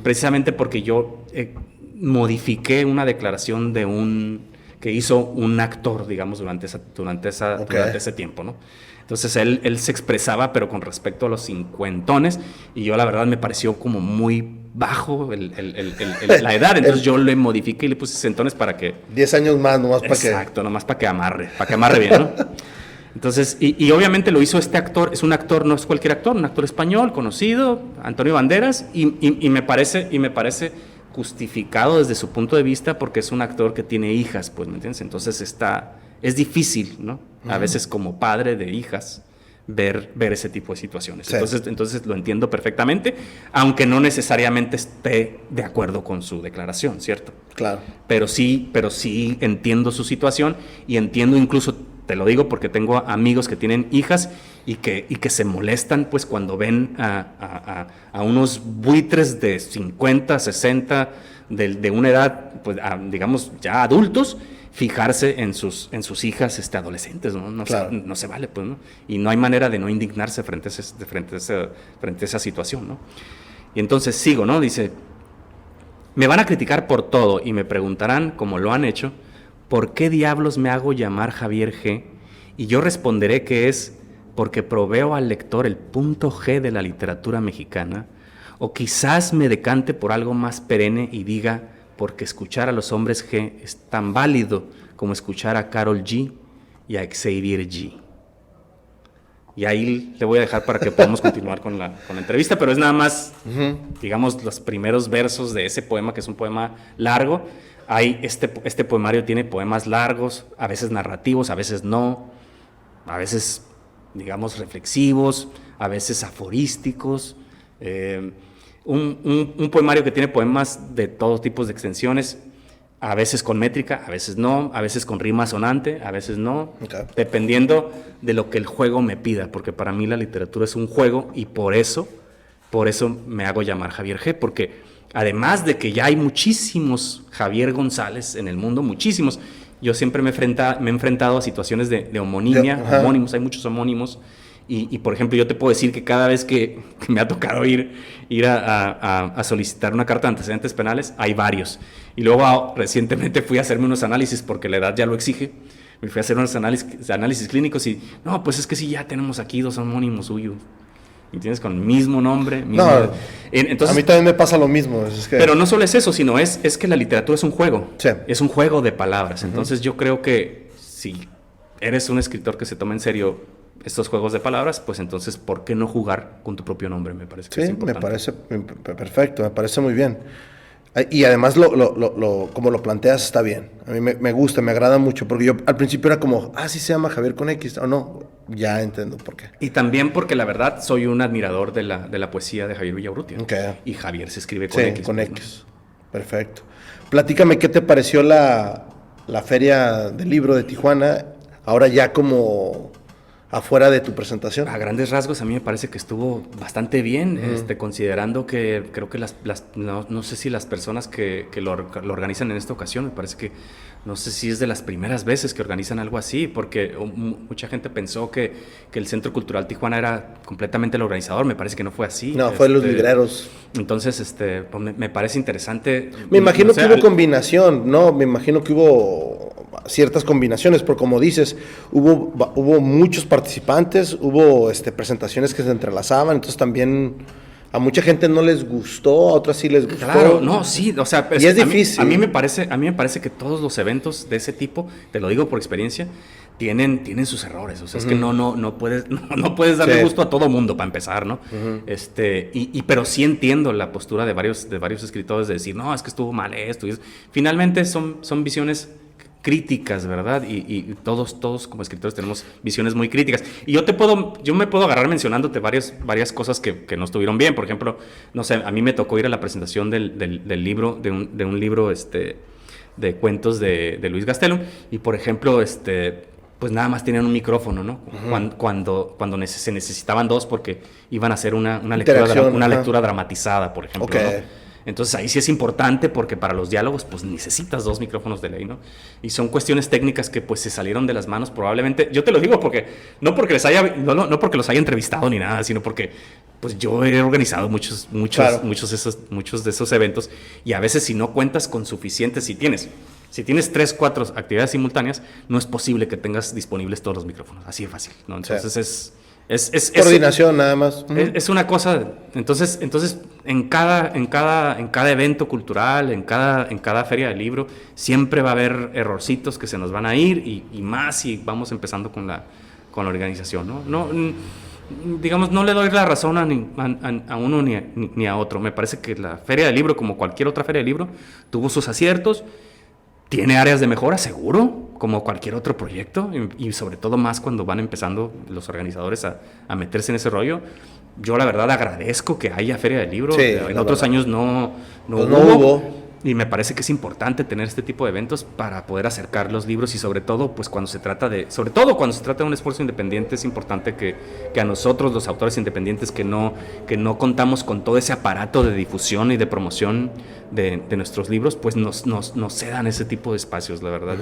precisamente porque yo modifiqué una declaración que hizo un actor, digamos, durante ese tiempo, ¿no? Entonces él se expresaba, pero con respecto a los cincuentones, y yo la verdad me pareció como muy bajo la edad, entonces yo le modifiqué y le puse sesentones para que... 10 años más, nomás para que... Exacto, nomás para que amarre bien, ¿no? Entonces, y obviamente lo hizo este actor, es un actor, no es cualquier actor, un actor español, conocido, Antonio Banderas, y me parece justificado desde su punto de vista, porque es un actor que tiene hijas, pues, ¿me entiendes? Entonces es difícil, ¿no? A veces como padre de hijas, ver ese tipo de situaciones. Sí. Entonces lo entiendo perfectamente, aunque no necesariamente esté de acuerdo con su declaración, ¿cierto? Claro. Pero sí entiendo su situación, y entiendo incluso, te lo digo porque tengo amigos que tienen hijas y que se molestan pues cuando ven a unos buitres de 50, 60, de una edad, pues digamos ya adultos, fijarse en sus hijas adolescentes, ¿no? Claro. No se vale, pues, ¿no? Y no hay manera de no indignarse frente a esa situación, ¿no? Y entonces sigo, ¿no? Dice, me van a criticar por todo y me preguntarán, como lo han hecho, ¿por qué diablos me hago llamar Javier G? Y yo responderé que es porque proveo al lector el punto G de la literatura mexicana, o quizás me decante por algo más perenne y diga, porque escuchar a los hombres G es tan válido como escuchar a Karol G y a Xavier G. Y ahí le voy a dejar para que podamos continuar con la entrevista, pero es nada más, digamos, los primeros versos de ese poema, que es un poema largo. Este poemario tiene poemas largos, a veces narrativos, a veces no, a veces, digamos, reflexivos, a veces aforísticos. Un poemario que tiene poemas de todos tipos de extensiones, a veces con métrica, a veces no, a veces con rima sonante, a veces no, dependiendo de lo que el juego me pida, porque para mí la literatura es un juego y por eso me hago llamar Javier G., porque además de que ya hay muchísimos Javier González en el mundo, muchísimos, yo siempre me he enfrentado a situaciones de homonimia, homónimos, hay muchos homónimos, y por ejemplo yo te puedo decir que cada vez que me ha tocado ir a solicitar una carta de antecedentes penales, hay varios. Y luego recientemente fui a hacerme unos análisis porque la edad ya lo exige. Me fui a hacer unos análisis clínicos y no, pues es que sí, ya tenemos aquí 2 homónimos suyos. Y tienes con el mismo nombre. Entonces, a mí también me pasa lo mismo. Pero no solo es eso, sino es que la literatura es un juego. Sí. Es un juego de palabras. Entonces yo creo que si eres un escritor que se toma en serio estos juegos de palabras, pues entonces, ¿por qué no jugar con tu propio nombre? Me parece que es importante. Me parece perfecto, me parece muy bien. Y además, como lo planteas, está bien. A mí me gusta, me agrada mucho, porque yo al principio era como, sí se llama Javier con X, o no, ya entiendo por qué. Y también porque la verdad soy un admirador de la poesía de Javier Villaurrutia. Okay. Y Javier se escribe con X. Con X, ¿no? Perfecto. Platícame, ¿qué te pareció la Feria del Libro de Tijuana, ahora ya como afuera de tu presentación? A grandes rasgos a mí me parece que estuvo bastante bien, considerando que creo que no sé si las personas que lo organizan en esta ocasión, me parece que no sé si es de las primeras veces que organizan algo así, porque mucha gente pensó que el Centro Cultural Tijuana era completamente el organizador, me parece que no fue así. No, fue los libreros. Entonces, pues me parece interesante. Me imagino que hubo combinación, ¿no? Me imagino que hubo ciertas combinaciones, porque como dices, hubo muchos participantes, hubo presentaciones que se entrelazaban, entonces también a mucha gente no les gustó, a otras sí les gustó. Claro, no, sí, o sea, y es difícil. A mí me parece que todos los eventos de ese tipo, te lo digo por experiencia, tienen sus errores, o sea, es que no puedes darle gusto a todo mundo para empezar, ¿no? Pero sí entiendo la postura de varios escritores de decir, no, es que estuvo mal esto, finalmente son visiones críticas, ¿verdad? Y todos como escritores tenemos visiones muy críticas. Y yo me puedo agarrar mencionándote varias cosas que no estuvieron bien. Por ejemplo, no sé, a mí me tocó ir a la presentación del libro, de un libro de cuentos de Luis Gastelum, y por ejemplo, pues nada más tenían un micrófono, ¿no? Cuando se necesitaban 2 porque iban a hacer una lectura dramatizada, por ejemplo, okay. ¿no? Entonces ahí sí es importante porque para los diálogos pues necesitas 2 micrófonos de ley, ¿no? Y son cuestiones técnicas que pues se salieron de las manos probablemente. Yo te lo digo porque no porque los haya entrevistado ni nada, sino porque pues yo he organizado muchos de esos eventos, y a veces si no cuentas con suficientes, si tienes 3, 4 actividades simultáneas, no es posible que tengas disponibles todos los micrófonos, así de fácil, ¿no? Entonces es coordinación nada más. Es una cosa. Entonces en cada evento cultural, en cada feria del libro, siempre va a haber errorcitos que se nos van a ir, y más si vamos empezando con la organización, ¿no? No, digamos, no le doy la razón a uno ni a otro. Me parece que la feria del libro, como cualquier otra feria del libro, tuvo sus aciertos. Tiene áreas de mejora, seguro, como cualquier otro proyecto, y sobre todo más cuando van empezando los organizadores a meterse en ese rollo. Yo la verdad agradezco que haya Feria del Libro. Sí, en otros años no hubo. Y me parece que es importante tener este tipo de eventos para poder acercar los libros, y sobre todo pues cuando se trata de un esfuerzo independiente, es importante que a nosotros, los autores independientes, que no contamos con todo ese aparato de difusión y de promoción de nuestros libros, pues nos cedan ese tipo de espacios, la verdad.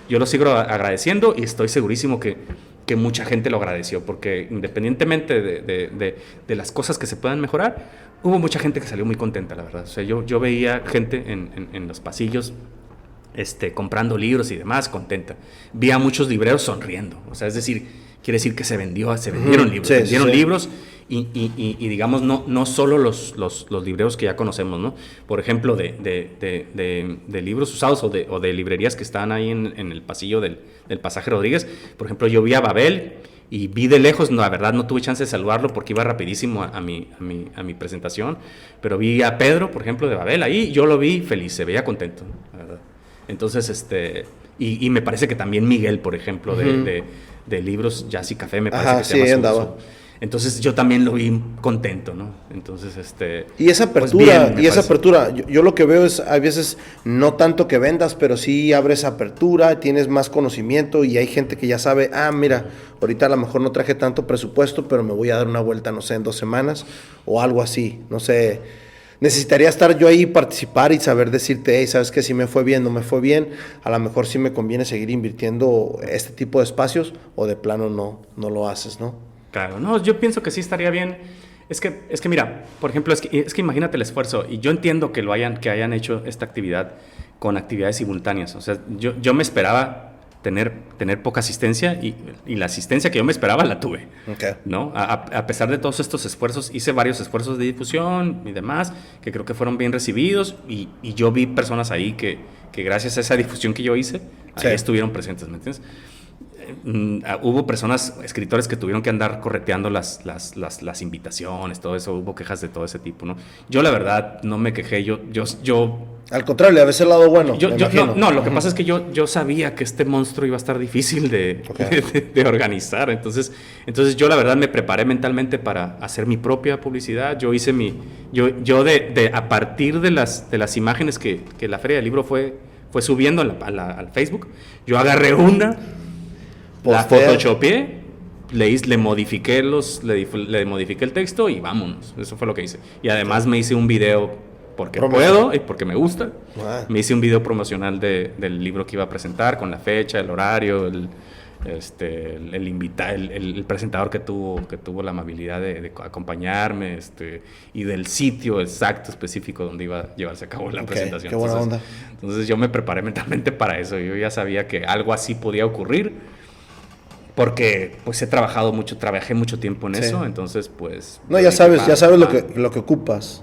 Yo lo sigo agradeciendo, y estoy segurísimo que mucha gente lo agradeció, porque independientemente de las cosas que se puedan mejorar, hubo mucha gente que salió muy contenta, la verdad. O sea, yo veía gente en los pasillos comprando libros y demás, contenta. Vi a muchos libreros sonriendo. O sea, es decir, quiere decir que se vendieron libros. Libros, y digamos, no solo los libreros que ya conocemos, ¿no? Por ejemplo, de libros usados o de librerías que están ahí en el pasillo del Pasaje Rodríguez. Por ejemplo, yo vi a Babel, y vi de lejos, la verdad no tuve chance de saludarlo porque iba rapidísimo a mi presentación, pero vi a Pedro, por ejemplo, de Babel ahí, yo lo vi feliz, se veía contento, ¿no? La verdad. Entonces, y me parece que también Miguel, por ejemplo, de libros, Jazz y Café, me parece que se llama andaba. Entonces yo también lo vi contento, ¿no? Entonces, Y esa apertura, pues apertura, yo lo que veo es a veces no tanto que vendas, pero sí abres apertura, tienes más conocimiento y hay gente que ya sabe, mira, ahorita a lo mejor no traje tanto presupuesto, pero me voy a dar una vuelta, no sé, en 2 semanas o algo así, no sé. Necesitaría estar yo ahí, participar y saber decirte, hey, ¿sabes qué? Si me fue bien, no me fue bien, a lo mejor sí me conviene seguir invirtiendo este tipo de espacios o de plano no lo haces, ¿no? Claro, no, yo pienso que sí estaría bien. Es que mira, por ejemplo, es que imagínate el esfuerzo, y yo entiendo que hayan hecho esta actividad con actividades simultáneas. O sea, yo me esperaba tener poca asistencia y la asistencia que yo me esperaba la tuve. Okay. ¿No? A pesar de todos estos esfuerzos, hice varios esfuerzos de difusión y demás, que creo que fueron bien recibidos, y yo vi personas ahí que gracias a esa difusión que yo hice, ahí estuvieron presentes, ¿me entiendes? Hubo personas, escritores que tuvieron que andar correteando las invitaciones, todo eso, hubo quejas de todo ese tipo, ¿no? Yo la verdad no me quejé, yo al contrario, le ves el lado bueno. No, lo que pasa es que yo sabía que este monstruo iba a estar difícil de organizar, entonces yo la verdad me preparé mentalmente para hacer mi propia publicidad. Yo hice a partir de las imágenes que la Feria del Libro fue subiendo al Facebook, yo agarré una, la photoshopeé, le modifiqué el texto y vámonos. Eso fue lo que hice. Y además me hice un video porque puedo y porque me gusta. Me hice un video promocional del libro que iba a presentar, con la fecha, el horario, el presentador que tuvo la amabilidad de acompañarme, y del sitio exacto, específico donde iba a llevarse a cabo la presentación. Qué buena onda. Entonces yo me preparé mentalmente para eso. Yo ya sabía que algo así podía ocurrir, porque pues trabajé mucho tiempo en eso, entonces pues... No, ya sabes lo que ocupas.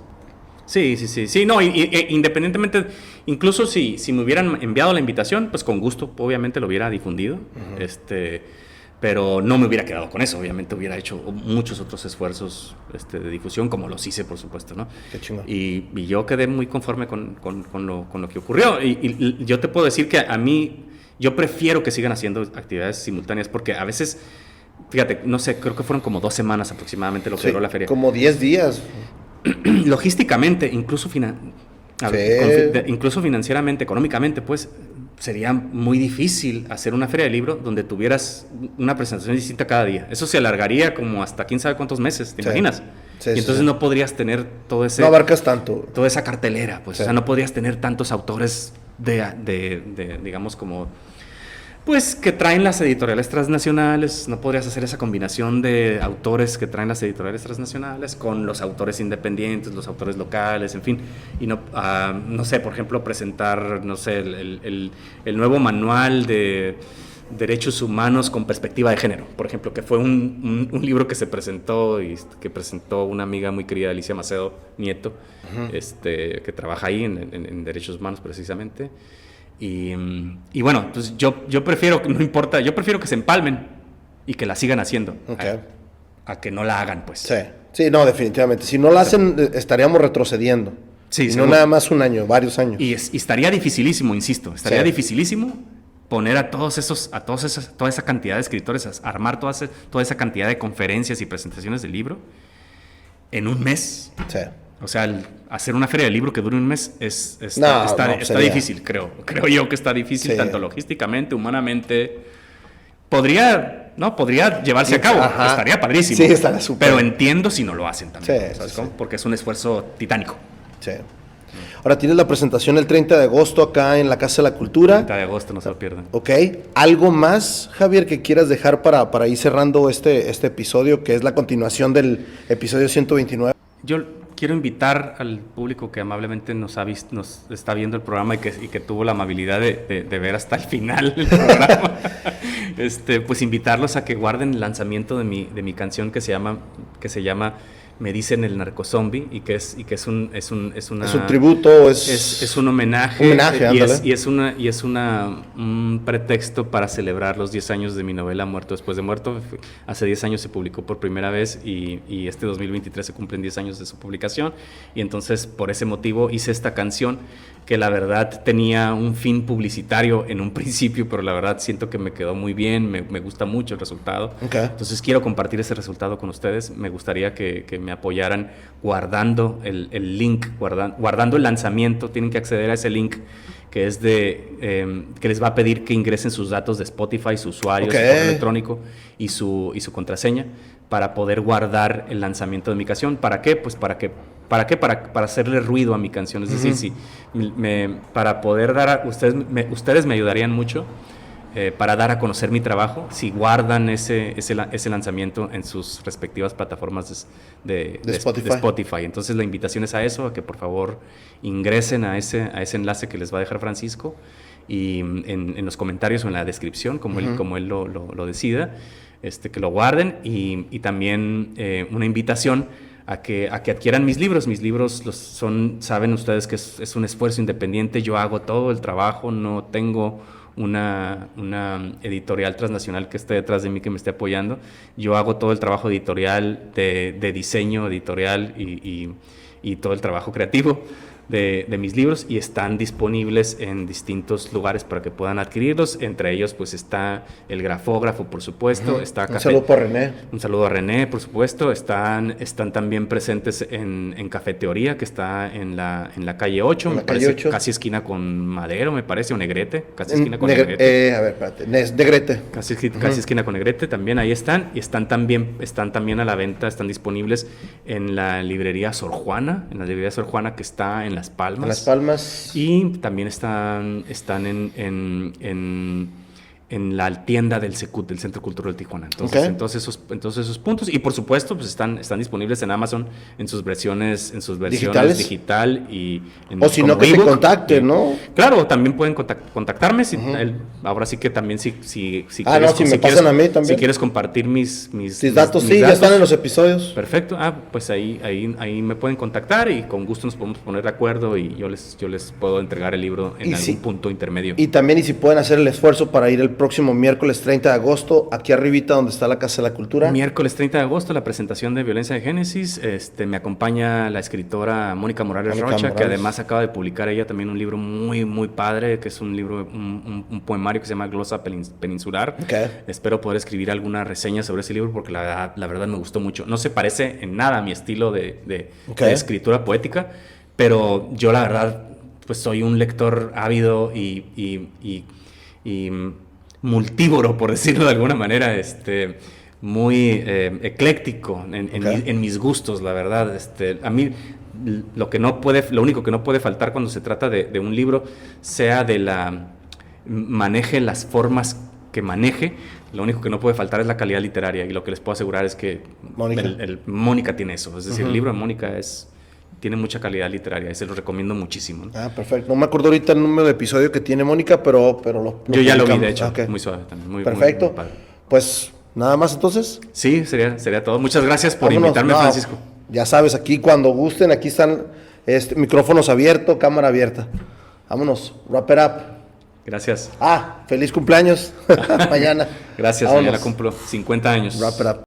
Sí, no, independientemente, incluso si me hubieran enviado la invitación, pues con gusto, obviamente lo hubiera difundido, pero no me hubiera quedado con eso, obviamente hubiera hecho muchos otros esfuerzos de difusión, como los hice, por supuesto, ¿no? Qué chingón. Y yo quedé muy conforme con lo que ocurrió, y yo te puedo decir que a mí, yo prefiero que sigan haciendo actividades simultáneas, porque a veces, fíjate, no sé, creo que fueron como 2 semanas aproximadamente lo que duró la feria. Como 10 días. Logísticamente, incluso financieramente, económicamente, pues sería muy difícil hacer una feria de libro donde tuvieras una presentación distinta cada día. Eso se alargaría como hasta quién sabe cuántos meses, ¿te imaginas? Y entonces no podrías tener todo ese... No abarcas tanto. Toda esa cartelera, pues. O sea, no podrías tener tantos autores de digamos, como... Pues que traen las editoriales transnacionales, no podrías hacer esa combinación de autores que traen las editoriales transnacionales con los autores independientes, los autores locales, en fin. Y no sé, por ejemplo, presentar, no sé, el nuevo manual de derechos humanos con perspectiva de género, por ejemplo, que fue un libro que se presentó y que presentó una amiga muy querida, Alicia Macedo Nieto, que trabaja ahí en derechos humanos precisamente. Y bueno, pues yo prefiero, no importa, yo prefiero que se empalmen y que la sigan haciendo, a que no la hagan, pues. Sí, no, definitivamente. Si no la hacen, estaríamos retrocediendo. Sí, no nada más un año, varios años. Y estaría dificilísimo, insisto, dificilísimo poner a toda esa cantidad de escritores, a armar toda esa cantidad de conferencias y presentaciones del libro en un mes. Sí. O sea, hacer una feria de libro que dure un mes está difícil, creo yo que está difícil, tanto logísticamente, humanamente. Podría llevarse a cabo, estaría padrísimo. Sí, estaría súper. Pero entiendo si no lo hacen también, ¿sabes cómo? Porque es un esfuerzo titánico. Sí. Ahora tienes la presentación el 30 de agosto acá en la Casa de la Cultura. 30 de agosto, no se lo pierdan. Ok. ¿Algo más, Javier, que quieras dejar para ir cerrando este episodio, que es la continuación del episodio 129? Yo quiero invitar al público que amablemente nos está viendo el programa y que tuvo la amabilidad de ver hasta el final el programa, pues invitarlos a que guarden el lanzamiento de mi canción que se llama me dicen el narcozombie y que es un tributo, es un homenaje, y es un pretexto para celebrar los 10 años de mi novela Muerto después de muerto. Hace 10 años se publicó por primera vez y este 2023 se cumplen 10 años de su publicación, y entonces por ese motivo hice esta canción que la verdad tenía un fin publicitario en un principio, pero la verdad siento que me quedó muy bien, me gusta mucho el resultado. Okay. Entonces quiero compartir ese resultado con ustedes. Me gustaría que me apoyaran guardando el link, guardando el lanzamiento. Tienen que acceder a ese link que es que les va a pedir que ingresen sus datos de Spotify, su usuario, su correo electrónico y su contraseña para poder guardar el lanzamiento de mi canción. ¿Para qué? Pues para hacerle ruido a mi canción. Es decir, para poder dar ustedes me ayudarían mucho para dar a conocer mi trabajo si guardan ese lanzamiento en sus respectivas plataformas de Spotify. Entonces la invitación es a eso, a que por favor ingresen a ese enlace que les va a dejar Francisco, y en los comentarios o en la descripción, como él lo decida, que lo guarden, y también una invitación a que adquieran mis libros. Mis libros saben ustedes que es un esfuerzo independiente. Yo hago todo el trabajo, no tengo una editorial transnacional que esté detrás de mí, que me esté apoyando. Yo hago todo el trabajo editorial, de diseño editorial y todo el trabajo creativo de mis libros, y están disponibles en distintos lugares para que puedan adquirirlos. Entre ellos pues está El Grafógrafo, por supuesto. Está un saludo para René. Un saludo a René, por supuesto. Están también presentes en Café Teoría, que está en la calle 8, en la calle 8. Casi esquina con Madero, me parece, o Negrete, casi esquina con Negrete. Negrete. Casi esquina con Negrete, también ahí están. Y están también a la venta, están disponibles en la librería Sor Juana, que está en Las Palmas. En Las Palmas. Y también están en la tienda del Secut, del Centro Cultural Tijuana. Entonces esos puntos. Y por supuesto, pues están disponibles en Amazon en sus versiones digital y o si no, que te contacten, ¿no? Claro, también pueden contactarme. Ahora sí que también si quieres compartir mis datos, ya están en los episodios. Perfecto. Pues ahí me pueden contactar, y con gusto nos podemos poner de acuerdo, y yo les puedo entregar el libro en algún punto intermedio. Y también, si pueden hacer el esfuerzo para ir el próximo miércoles 30 de agosto, aquí arribita donde está la Casa de la Cultura. Miércoles 30 de agosto, la presentación de Violencia de Génesis. Me acompaña la escritora Mónica Morales Rocha, que además acaba de publicar ella también un libro muy, muy padre, que es un libro, un poemario que se llama Glosa Peninsular. Okay. Espero poder escribir alguna reseña sobre ese libro, porque la verdad me gustó mucho. No se parece en nada a mi estilo de escritura poética, pero yo la verdad pues soy un lector ávido y multívoro, por decirlo de alguna manera, muy ecléctico en mis gustos, la verdad. A mí lo único que no puede faltar cuando se trata de un libro, sea maneje las formas que maneje, lo único que no puede faltar es la calidad literaria, y lo que les puedo asegurar es que Mónica tiene eso. Es decir, el libro de Mónica tiene mucha calidad literaria, y se lo recomiendo muchísimo, ¿no? Perfecto. No me acuerdo ahorita el número de episodio que tiene Mónica, pero yo ya lo vi, de hecho. Muy suave también. Perfecto. Muy padre. Pues, ¿nada más entonces? Sí, sería todo. Muchas gracias por invitarme, Francisco. Ya sabes, aquí cuando gusten, aquí están micrófonos abiertos, cámara abierta. Vámonos, wrap it up. Gracias. Feliz cumpleaños mañana. Gracias, mañana cumplo 50 años. Wrap it up.